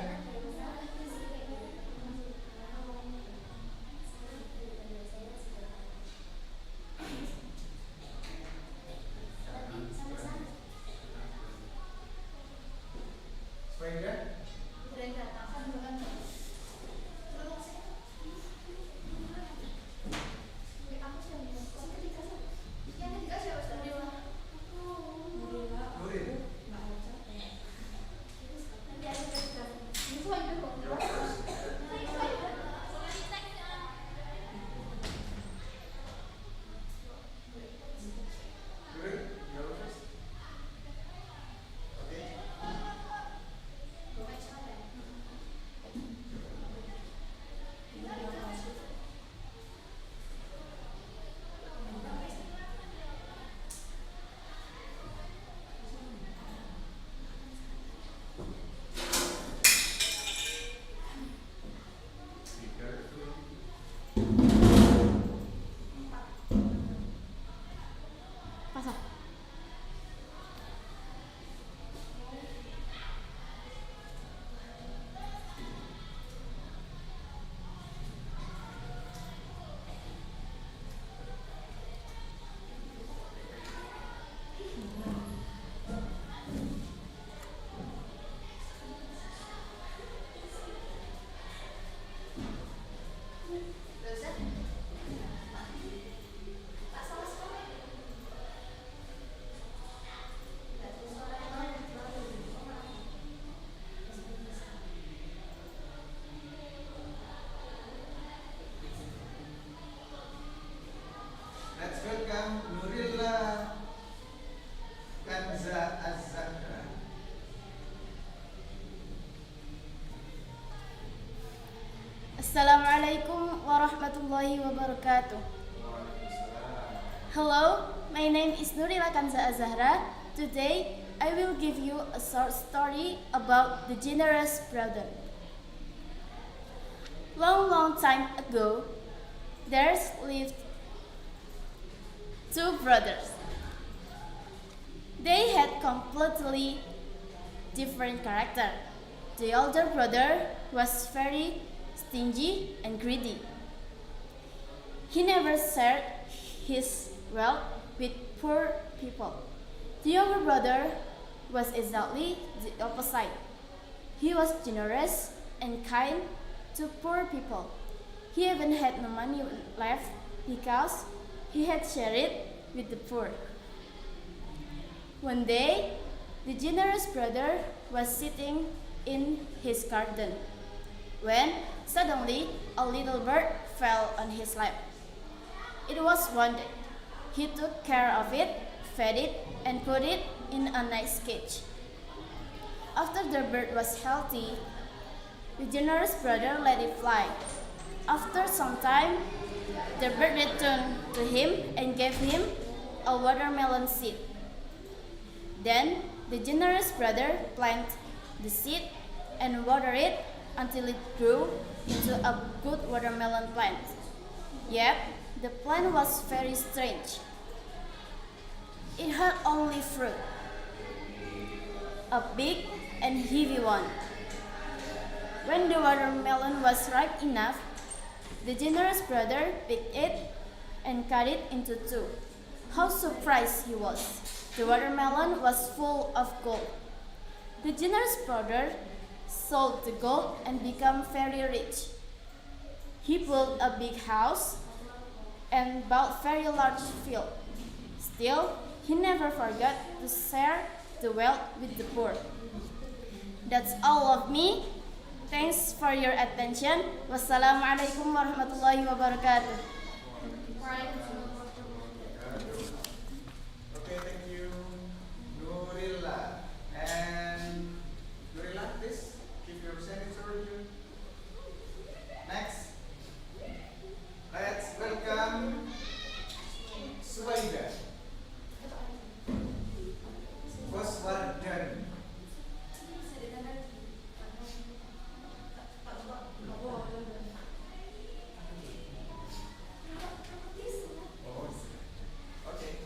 Semuanya. Assalamualaikum warahmatullahi wabarakatuh. Hello, my name is Nurila Kanza Azahra. Today, I will give you a short story about the generous brother. Long time ago, there lived two brothers. They had completely different character. The older brother was very stingy and greedy. He never shared his wealth with poor people. The younger brother was exactly the opposite. He was generous and kind to poor people. He even had no money left because he had shared it with the poor. One day, the generous brother was sitting in his garden when suddenly a little bird fell on his lap. It was wounded. He took care of it, fed it, and put it in a nice cage. After the bird was healthy, the generous brother let it fly. After some time, the bird returned to him and gave him a watermelon seed. Then the generous brother planted the seed and watered it until it grew into a good watermelon plant. Yet, the plant was very strange. It had only fruit, a big and heavy one. When the watermelon was ripe enough, the generous brother picked it and cut it into two. How surprised he was! The watermelon was full of gold. The generous brother sold the gold and became very rich. He built a big house and bought very large field. Still, he never forgot to share the wealth with the poor. That's all of me. Thanks for your attention. Wassalamualaikum warahmatullahi wabarakatuh. Okay, thank you, Nurila. And Nurila, please give your signature review. Next, let's welcome Suwaida. Waswardan. Okay.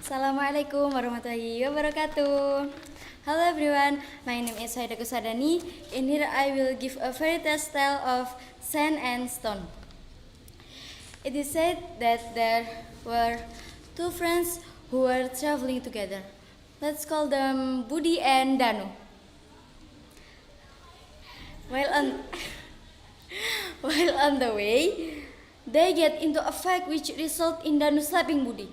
Assalamualaikum warahmatullahi wabarakatuh. Hello everyone, my name is Haida Kusadani. In here I will give a fairy tale of sand and stone. It is said that there were two friends who were traveling together. Let's call them Budi and Danu. While on, while on the way, they get into a fight which resulted in Danu slapping Budi.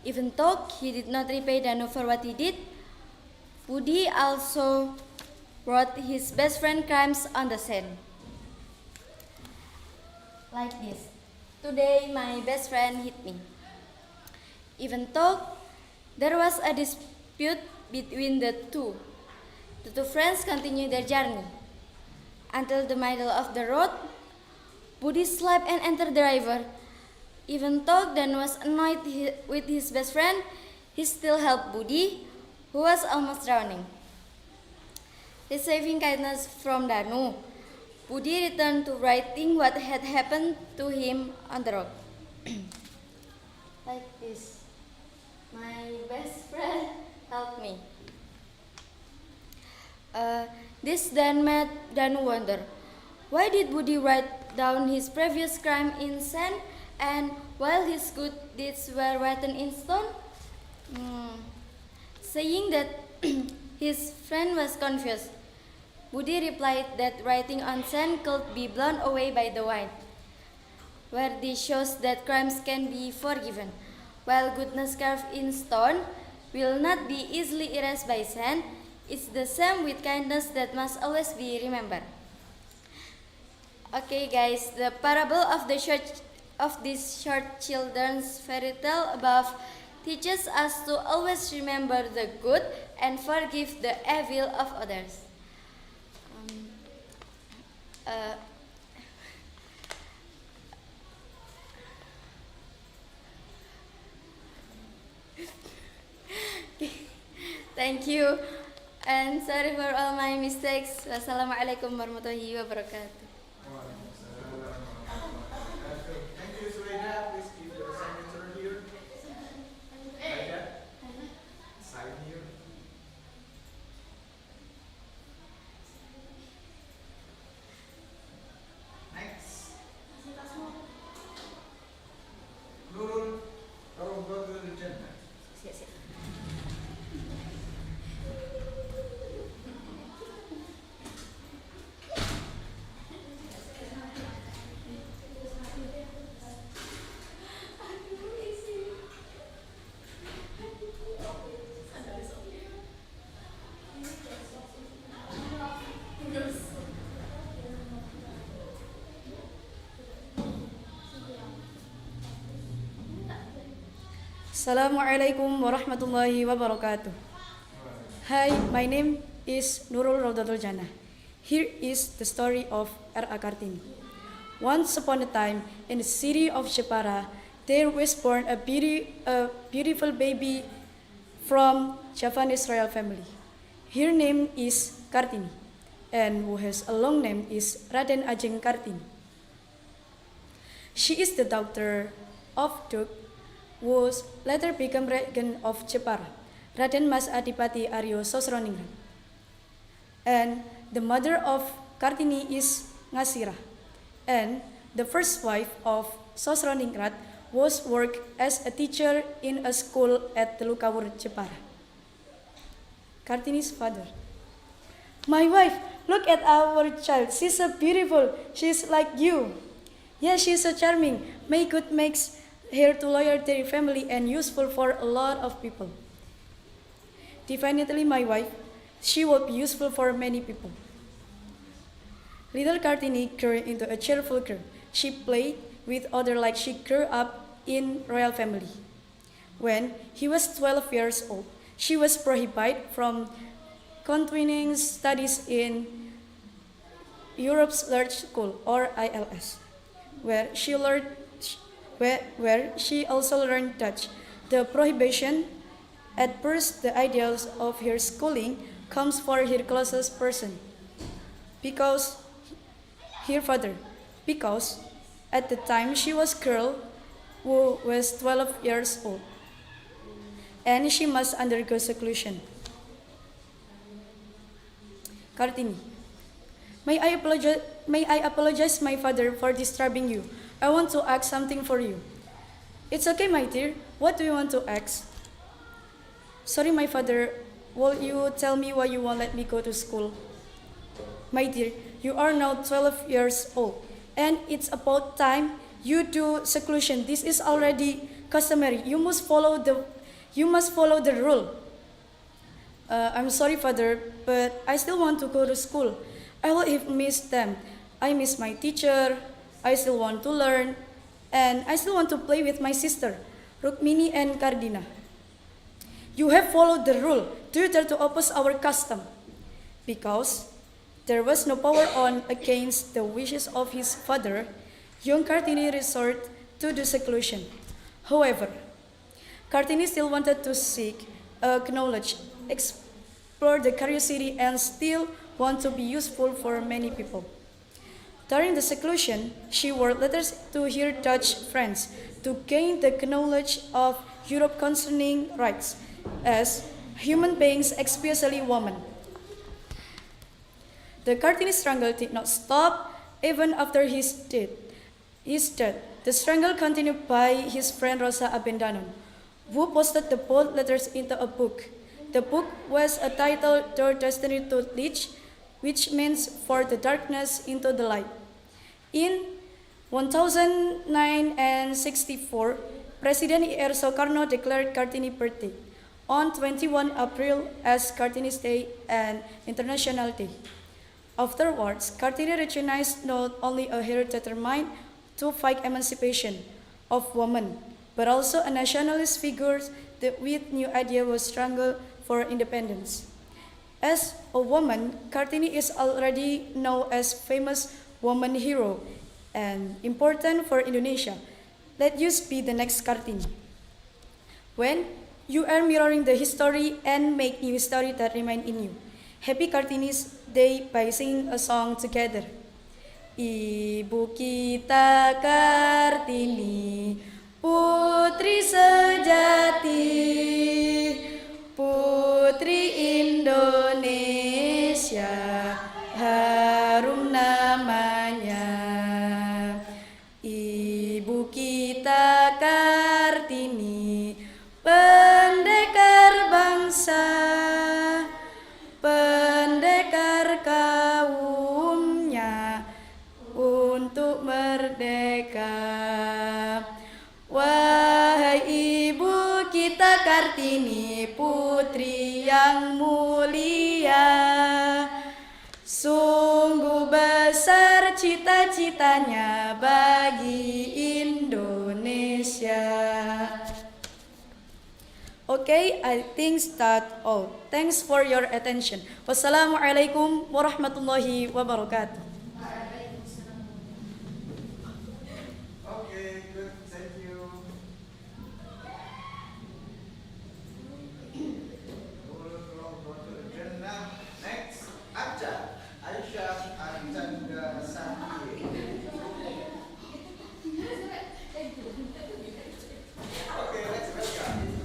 Even though he did not repay Danu for what he did, Budi also wrote his best friend crimes on the sand. Like this. Today my best friend hit me. Even though there was a dispute between the two friends continued their journey. Until the middle of the road, Budi slapped and entered the river. Even though Dan was annoyed with his best friend, he still helped Budi, who was almost drowning. Receiving kindness from Danu, Budi returned to writing what had happened to him on the road. Like this. My best friend helped me. This then made Danu wonder, why did Budi write down his previous crime in sand and while his good deeds were written in stone? Saying that his friend was confused, Budi replied that writing on sand could be blown away by the wind, where this shows that crimes can be forgiven, while goodness carved in stone will not be easily erased by sand. It's the same with kindness that must always be remembered. Okay guys, the parable of this short children's fairy tale above teaches us to always remember the good and forgive the evil of others. Thank you. And sorry for all my mistakes. Wassalamualaikum warahmatullahi wabarakatuh. Thank you, Sueda. Please give your signature here. Aida, sign here. Next. Nurul Darul Jannah. Assalamualaikum warahmatullahi wabarakatuh. Hi, my name is Nurul Raudatul Jannah. Here is the story of R.A. Kartini. Once upon a time, in the city of Jepara, there was born a beautiful baby from Javanese royal family. Her name is Kartini, and who has a long name is Raden Ajeng Kartini. She is the daughter of Duke who later became Regent of Jepara, Raden Mas Adipati Aryo Sosroningrat. And the mother of Kartini is Ngasira, and the first wife of Sosroningrat was worked as a teacher in a school at Telukawur, Jepara. Kartini's father: "My wife, look at our child. She's so beautiful. She's like you." "Yes, she's so charming. May God makes her to loyal to her family and useful for a lot of people." "Definitely my wife. She will be useful for many people." Little Kartini grew into a cheerful girl. She played with others like she grew up in royal family. When he was 12 years old, she was prohibited from continuing studies in Europe's Large School, or ILS, where she also learned Dutch. The prohibition, at first the ideals of her schooling, comes for her closest person, because her father, because at the time she was a girl who was 12 years old, and she must undergo seclusion. Kartini: May I apologize, my father, for disturbing you. I want to ask something for you. It's okay, my dear. What do you want to ask? Sorry, my father. Will you tell me why you won't let me go to school? My dear, you are now 12 years old, and it's about time you do seclusion. This is already customary. You must follow the rule. I'm sorry, father, but I still want to go to school. I will have missed them. I miss my teacher. I still want to learn, and I still want to play with my sister, Rukmini and Kardina. You have followed the rule. Do you dare to oppose our custom? Because there was no power on against the wishes of his father, young Kartini resorted to the seclusion. However, Kartini still wanted to seek knowledge, explore the curiosity, and still want to be useful for many people. During the seclusion, she wrote letters to her Dutch friends to gain the knowledge of Europe concerning rights as human beings, especially women. The Kartini struggle did not stop even after his death. The struggle continued by his friend Rosa Abendanon, who posted the both letters into a book. The book was titled Their Destiny to Lead, which means for the darkness into the light. In 1964, President E.R. Soekarno declared Kartini birthday on 21 April as Kartini's Day and International Day. Afterwards, Kartini recognized not only a hero determined to fight emancipation of women, but also a nationalist figure that with new idea was struggle for independence. As a woman, Kartini is already known as famous woman hero and important for Indonesia. Let you be the next Kartini. When you are mirroring the history and make new story that remain in you. Happy Kartini's Day by singing a song together. Ibu kita Kartini, putri sejati, putri Indonesia, harum namanya. Ibu kita Kartini, pendekar bangsa, pendekar kaumnya untuk merdeka. Wahai ibu kita Kartini, putri yang mulia, sungguh besar cita-citanya bagi Indonesia. Okay, I think that's all. Thanks for your attention. Wassalamualaikum warahmatullahi wabarakatuh. Okay, good. Thank you. We'll go to the agenda. Next, Aisyah Archandra Sati. Okay, let's welcome.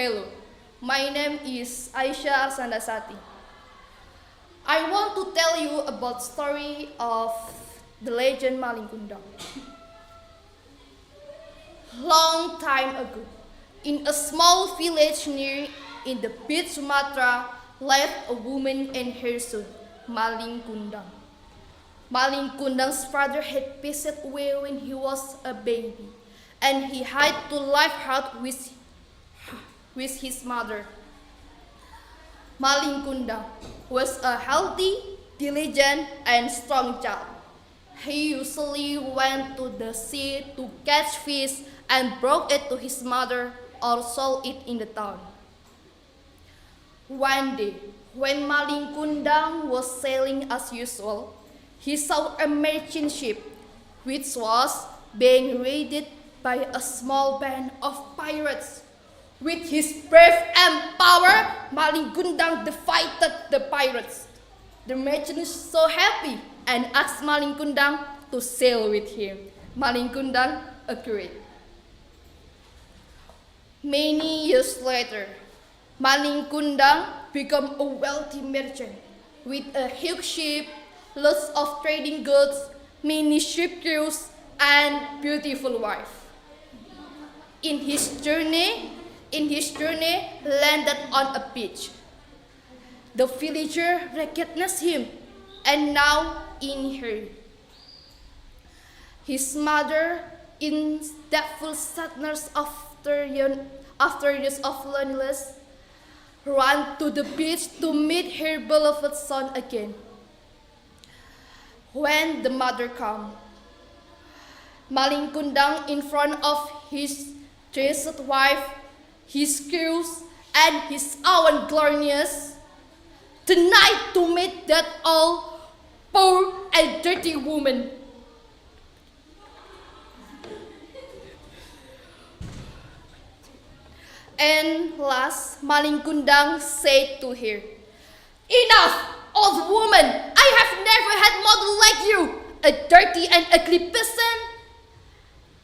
Hello, my name is Aisyah Arsandasati. I want to tell you about story of the legend Maling Kundang. Long time ago, in a small village near in the beach Sumatra, lived a woman and her son, Maling Kundang. Maling Kundang's father had passed away when he was a baby, and he had to live hard with his mother. Maling Kundang was a healthy, diligent, and strong child. He usually went to the sea to catch fish and brought it to his mother or sold it in the town. One day, when Maling Kundang was sailing as usual, he saw a merchant ship which was being raided by a small band of pirates. With his brave and power, Maling Kundang defeated the pirates. The merchant is so happy and asked Maling Kundang to sail with him. Maling Kundang agreed. Many years later, Maling Kundang became a wealthy merchant with a huge ship, lots of trading goods, many ship crews, and beautiful wife. In his journey, landed on a beach. The villager recognized him and now in her. His mother, in depthful sadness after years of loneliness, ran to the beach to meet her beloved son again. When the mother came, Maling Kundang in front of his treasured wife, his crews, and his own glorious, denied to meet that old, poor, and dirty woman. And last, Maling Kundang said to her, "Enough, old woman! I have never had mother like you, a dirty and ugly person."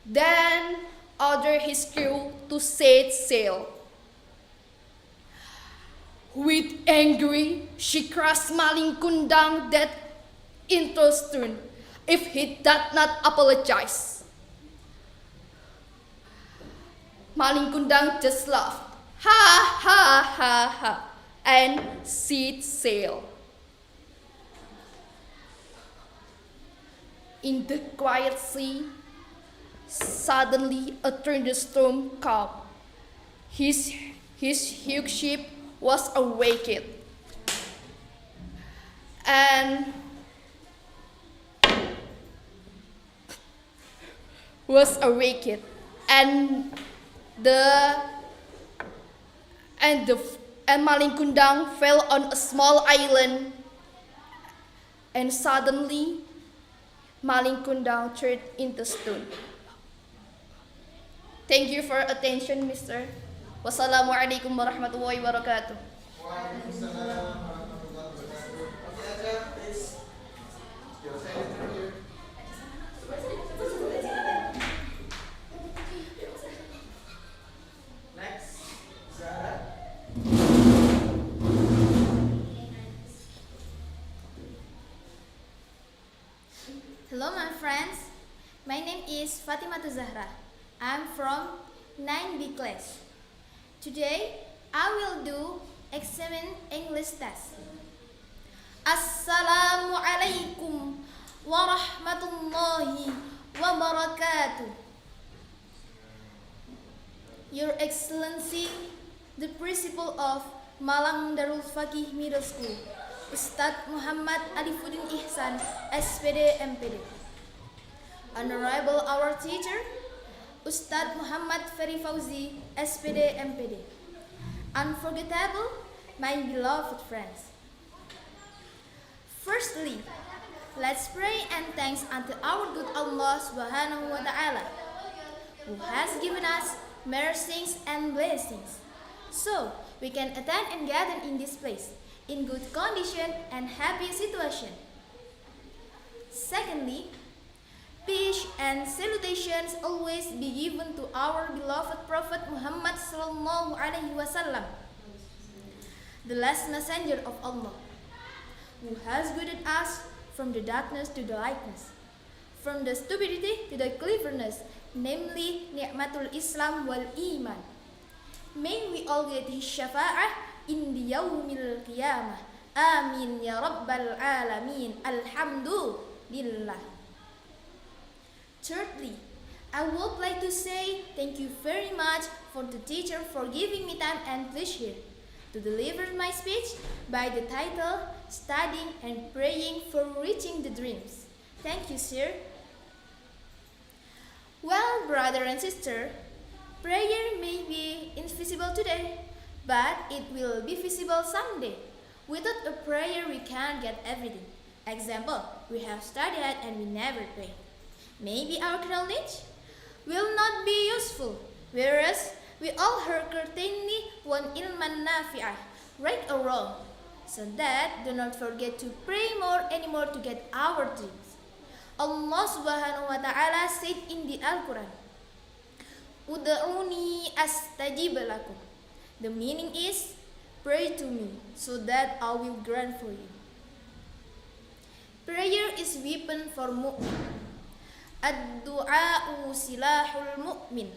Then ordered his crew to set sail. With anger, she crushed Maling Kundang dead into stone if he did not apologize. Maling Kundang just laughed, ha ha ha ha, and set sail. In the quiet sea, suddenly a thunderstorm came. His huge ship was awakened, and Maling Kundang fell on a small island, and suddenly Maling Kundang turned into stone. Thank you for attention, Mr. Wassalamualaikum warahmatullahi wabarakatuh. Waalaikumsalam warahmatullahi wabarakatuh. Oke aja, please. Your signature here. Next, Zara. Hello my friends, my name is Fatimah Zahra. I'm from 9B class. Today I will do examine English test. Assalamualaikum warahmatullahi wabarakatuh. Your Excellency, the Principal of Malang Darul Faqih Middle School, Ustadz Muhammad Alifuddin Ihsan, SPD MPD. Honorable our teacher, Ustadz Muhammad Fery Fauzi, SPD MPD. Unforgettable, my beloved friends. Firstly, let's pray and thanks unto our good Allah Subhanahu wa Ta'ala, who has given us mercies and blessings, so we can attend and gather in this place in good condition and happy situation. Secondly, peace and salutations always be given to our beloved Prophet Muhammad sallallahu alaihi wasallam, the last messenger of Allah, who has guided us from the darkness to the lightness, from the stupidity to the cleverness, namely ni'matul Islam wal iman. May we all get his syafa'ah in the yawmil qiyamah. Amin ya rabbal alamin. Alhamdulillah. Thirdly, I would like to say thank you very much for the teacher for giving me time and pleasure to deliver my speech by the title Studying and Praying for Reaching the Dreams. Thank you, sir. Well, brother and sister, prayer may be invisible today, but it will be visible someday. Without a prayer, we can't get everything. Example, we have studied and we never pray. Maybe our knowledge will not be useful, whereas we all heard certainly one ilman nafi'ah, right or wrong. So that do not forget to pray more anymore to get our dreams. Allah Subhanahu wa Ta'ala said in the Al-Quran, Ud'uni astajib lakum. The meaning is, pray to me so that I will grant for you. Prayer is weapon for mu'min. Ad-du'a'u silahul mu'min.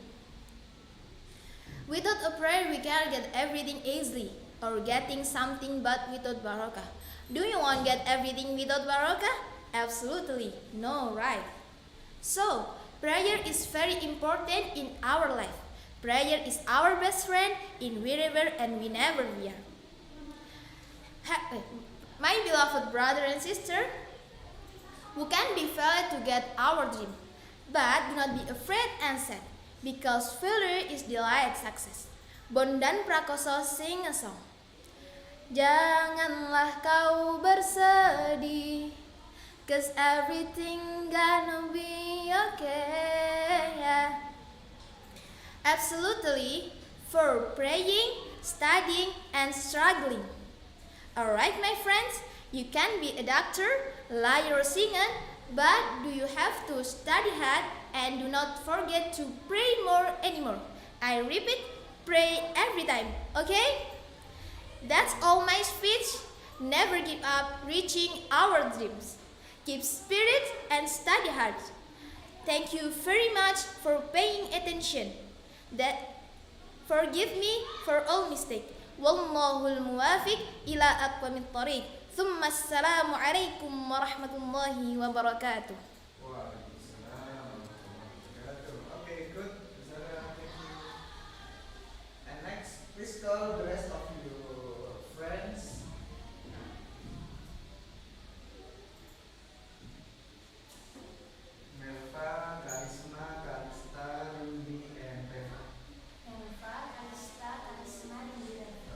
Without a prayer we can't get everything easily or getting something but without barakah. Do you want to get everything without barakah? Absolutely no, right? So, prayer is very important in our life. Prayer is our best friend in wherever and whenever we are. My beloved brother and sister, we can be failed to get our dream, but do not be afraid and sad, because failure is delayed success. Bondan Prakoso sing a song. Janganlah kau bersedih, 'cause everything gonna be okay. Absolutely, for praying, studying, and struggling. Alright, my friends, you can be a doctor, lawyer, or singer, but do you have to study hard and do not forget to pray more anymore. I repeat, pray every time, okay? That's all my speech. Never give up reaching our dreams. Keep spirit and study hard. Thank you very much for paying attention. Forgive me for all mistake. Wallahul muwafiq ila aqwamit thoriq. Thumma assalamu alaikum warahmatullahi wabarakatuh. Okay, good. Thank you. And next, please call the rest of your friends. Melva, Karisma, Karista, Ruby, and Reva. Melva, Karista, Karisma, dan Reva.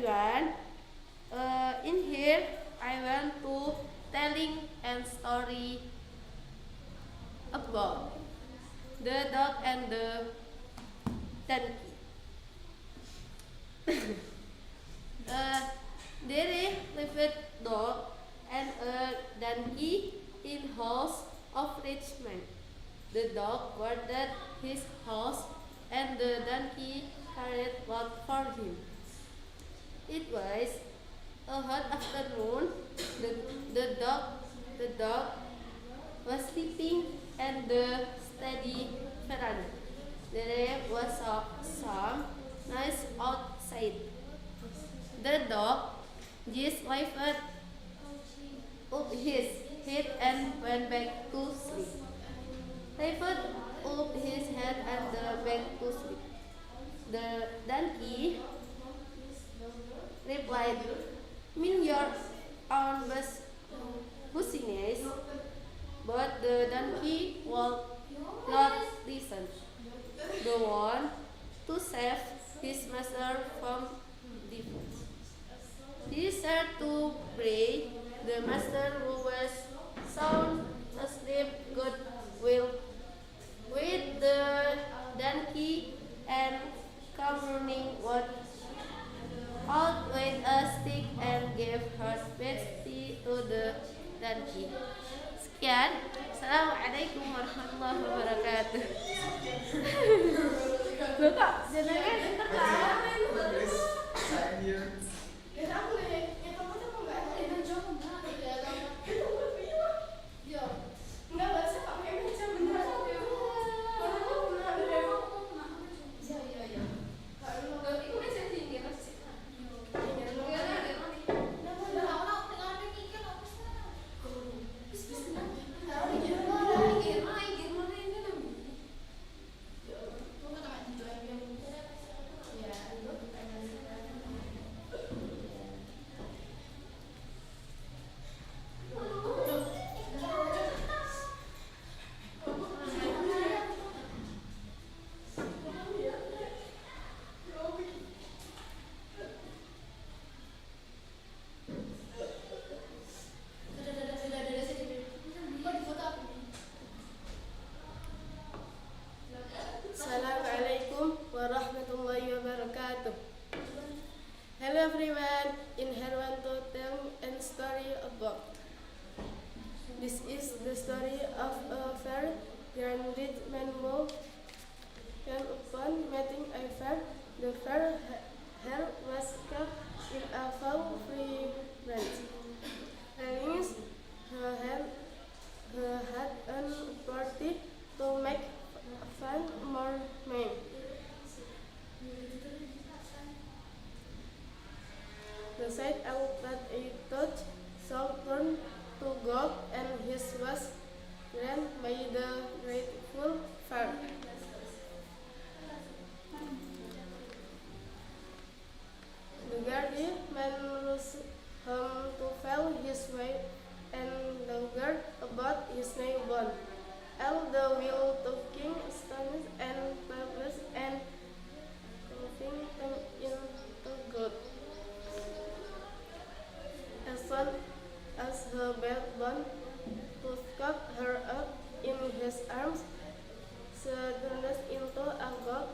everyone. In here, I want to telling a story about the dog and the donkey. There lived a dog and a donkey in house of rich man. The dog guarded his house and the donkey carried wood for him. It was a hot afternoon. The dog was sleeping and the steady veranda. There was some noise outside. The dog just lifted up his head and went back to sleep. Lifted up his head and back to sleep. The donkey replied, "Mind your own business." But the donkey would not listen. The one to save his master from defeat. He started to pray. The master, who was sound asleep, got well with the donkey and covering what out with a stick and gave her bestie to the donkey. Sekian, assalamualaikum warahmatullahi wabarakatuh. Loh kok, jenengan Sign here. Assalamualaikum warahmatullahi wabarakatuh. Hello everyone, in here want to tell a story about. This is the story of a fair grounded man who came upon meeting a fair. The fair hair was kept in a full free branch. Raining had an party to make fun more men. The side out that a touch shall turn to gold, and his was grand by the grateful fair. The guardian man rushed home to fell his way and guard about his newborn. All the will talking astonished and perplexed and coughing them into God. As soon as her backbone to scoop her up in his arms, she turned into a god.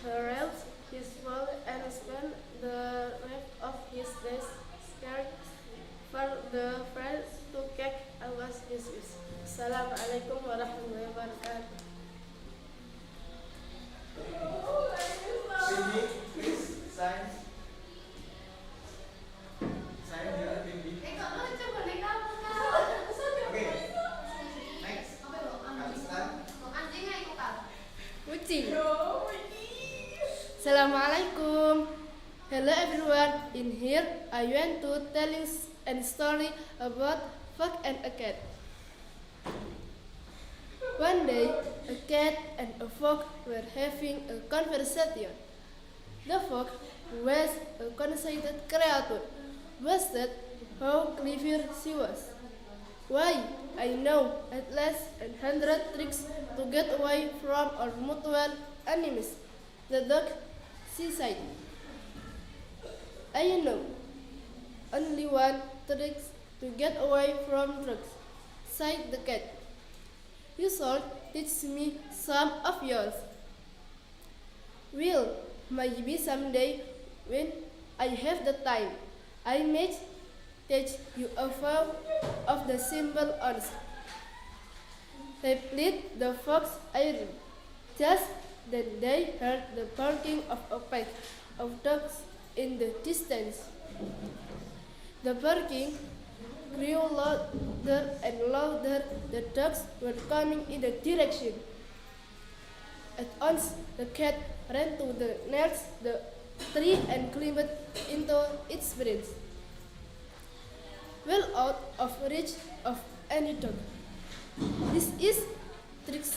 Her rails, his fall, and spent the rest of his days scared for the friends to catch awas his wish. Assalamualaikum warahmatullahi wabarakatuh. Cindy, please sign. Sign here, Cindy. Okay. Next. Putri. Assalamualaikum. Hello everyone. In here, I want to tell you a story about fox and a cat. One day, a cat and a fox were having a conversation. The fox, who was a conceited creature, boasted how clever she was. "Why, I know at least 100 tricks to get away from our mutual enemies," the dog she said. I know only one trick to get away from drugs, sighed the cat. You should teach me some of yours. Well, maybe someday when I have the time, I may teach you a few of the simple ones, replied the fox iron. Just then they heard the barking of a pack of dogs in the distance. The barking grew louder and louder. The dogs were coming in the direction. At once, the cat ran to the next the tree and climbed into its branch, well out of reach of any dog. This is tricks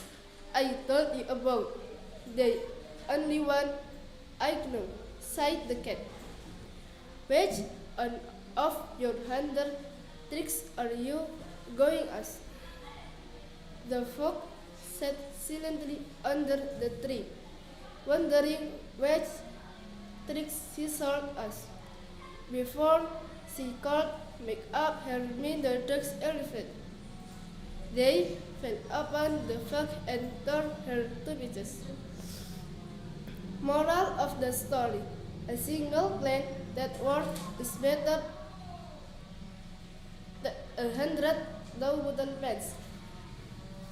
I told you about. The only one I know, sighed the cat. Which one of your 100 tricks are you going as? The fox sat silently under the tree, wondering which tricks she should ask. Before she could make up her mind, the ducks elephant. They fell upon the fox and tore her to pieces. Moral of the story: a single plan that works is better than 100 low-button plans.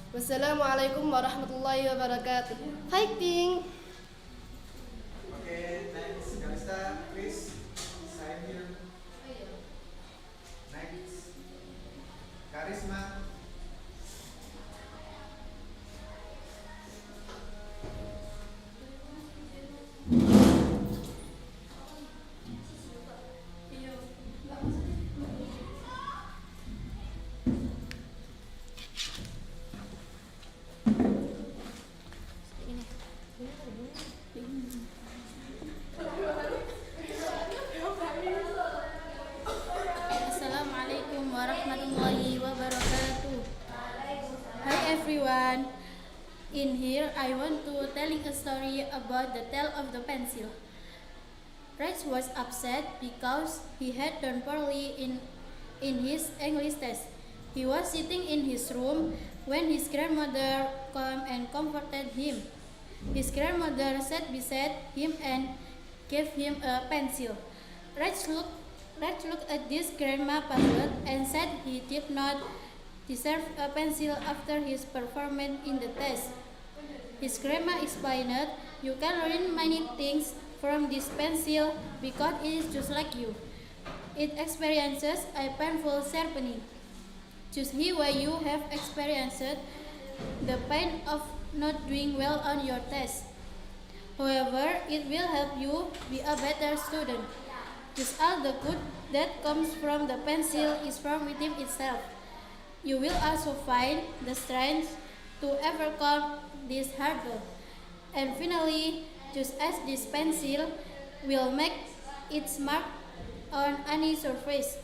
Wassalamualaikum warahmatullahi wabarakatuh. Fighting! Okay, next, Kalista, please sign here. Next, Karisma. Assalamualaikum warahmatullahi wabarakatuh. Hi everyone. In here I want to telling a story about the tail of the pencil. Rex was upset because he had done poorly in his English test. He was sitting in his room when his grandmother came and comforted him. His grandmother sat beside him and gave him a pencil. Rex looked at this grandma puzzled and said he did not deserve a pencil after his performance in the test. His grandma explained, "You can learn many things from this pencil because it is just like you. It experiences a painful sharpening. Just here where you have experienced the pain of not doing well on your test. However, it will help you be a better student. Just all the good that comes from the pencil is from within itself. You will also find the strength to overcome this hurdle. And finally, just as this pencil will make its mark on any surface,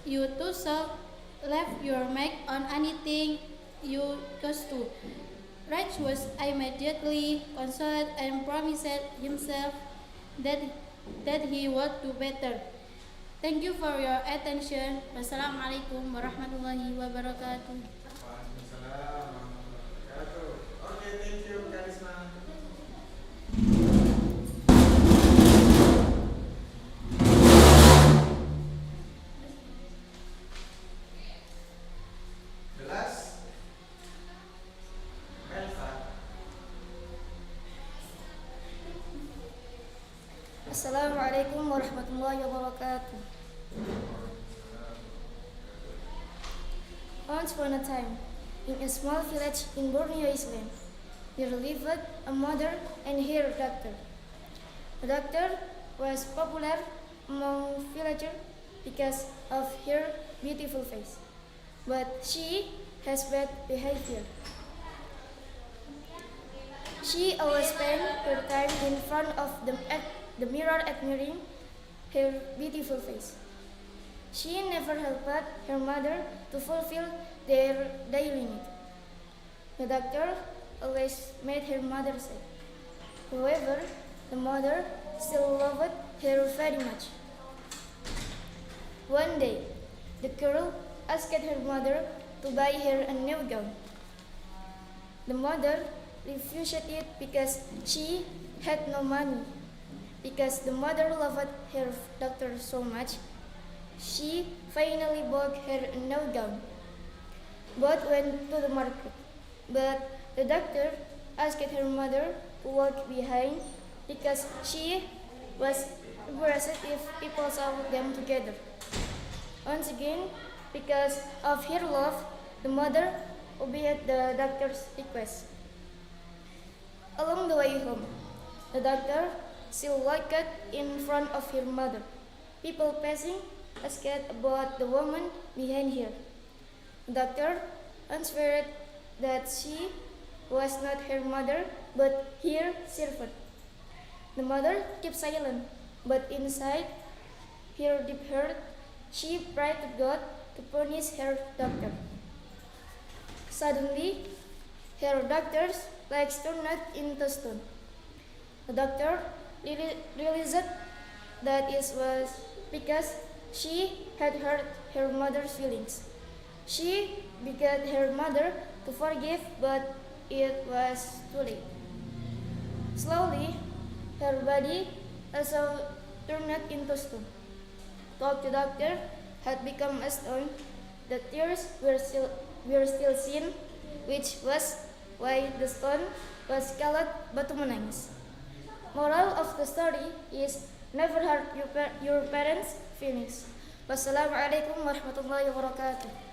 you too shall leave your mark on anything you choose to." Rex was immediately consoled and promised himself that he would do better. Thank you for your attention. Wassalamualaikum warahmatullahi wabarakatuh. Waalaikumsalam warahmatullahi wabarakatuh. Okay, thank you, Karisma. The last, Melva. Assalamualaikum warahmatullahi wabarakatuh. Once upon a time, in a small village in Borneo Island, there lived a mother and her daughter. The daughter was popular among villagers because of her beautiful face, but she has bad behavior. She always spent her time in front of the mirror admiring her beautiful face. She never helped her mother to fulfill their daily need. The doctor always made her mother sad. However, the mother still loved her very much. One day, the girl asked her mother to buy her a new gown. The mother refused it because she had no money. Because the mother loved her daughter so much, she finally bought her a new gown. Both went to the market, but the doctor asked her mother to walk behind because she was embarrassed if people saw them together. Once again, because of her love, the mother obeyed the doctor's request. Along the way home, the doctor still walked in front of her mother. People passing asked about the woman behind her. The doctor answered that she was not her mother, but her servant. The mother kept silent, but inside her deep heart, she prayed to God to punish her doctor. Suddenly, her doctor's legs turned into stone. The doctor realized that it was because she had hurt her mother's feelings. She begged her mother to forgive, but it was too late. Slowly, her body also turned into stone. Though the doctor had become a stone, the tears were still seen, which was why the stone was called batu menangis. Moral of the story is never hurt your parents' feelings. Wassalamualaikum warahmatullahi wabarakatuh.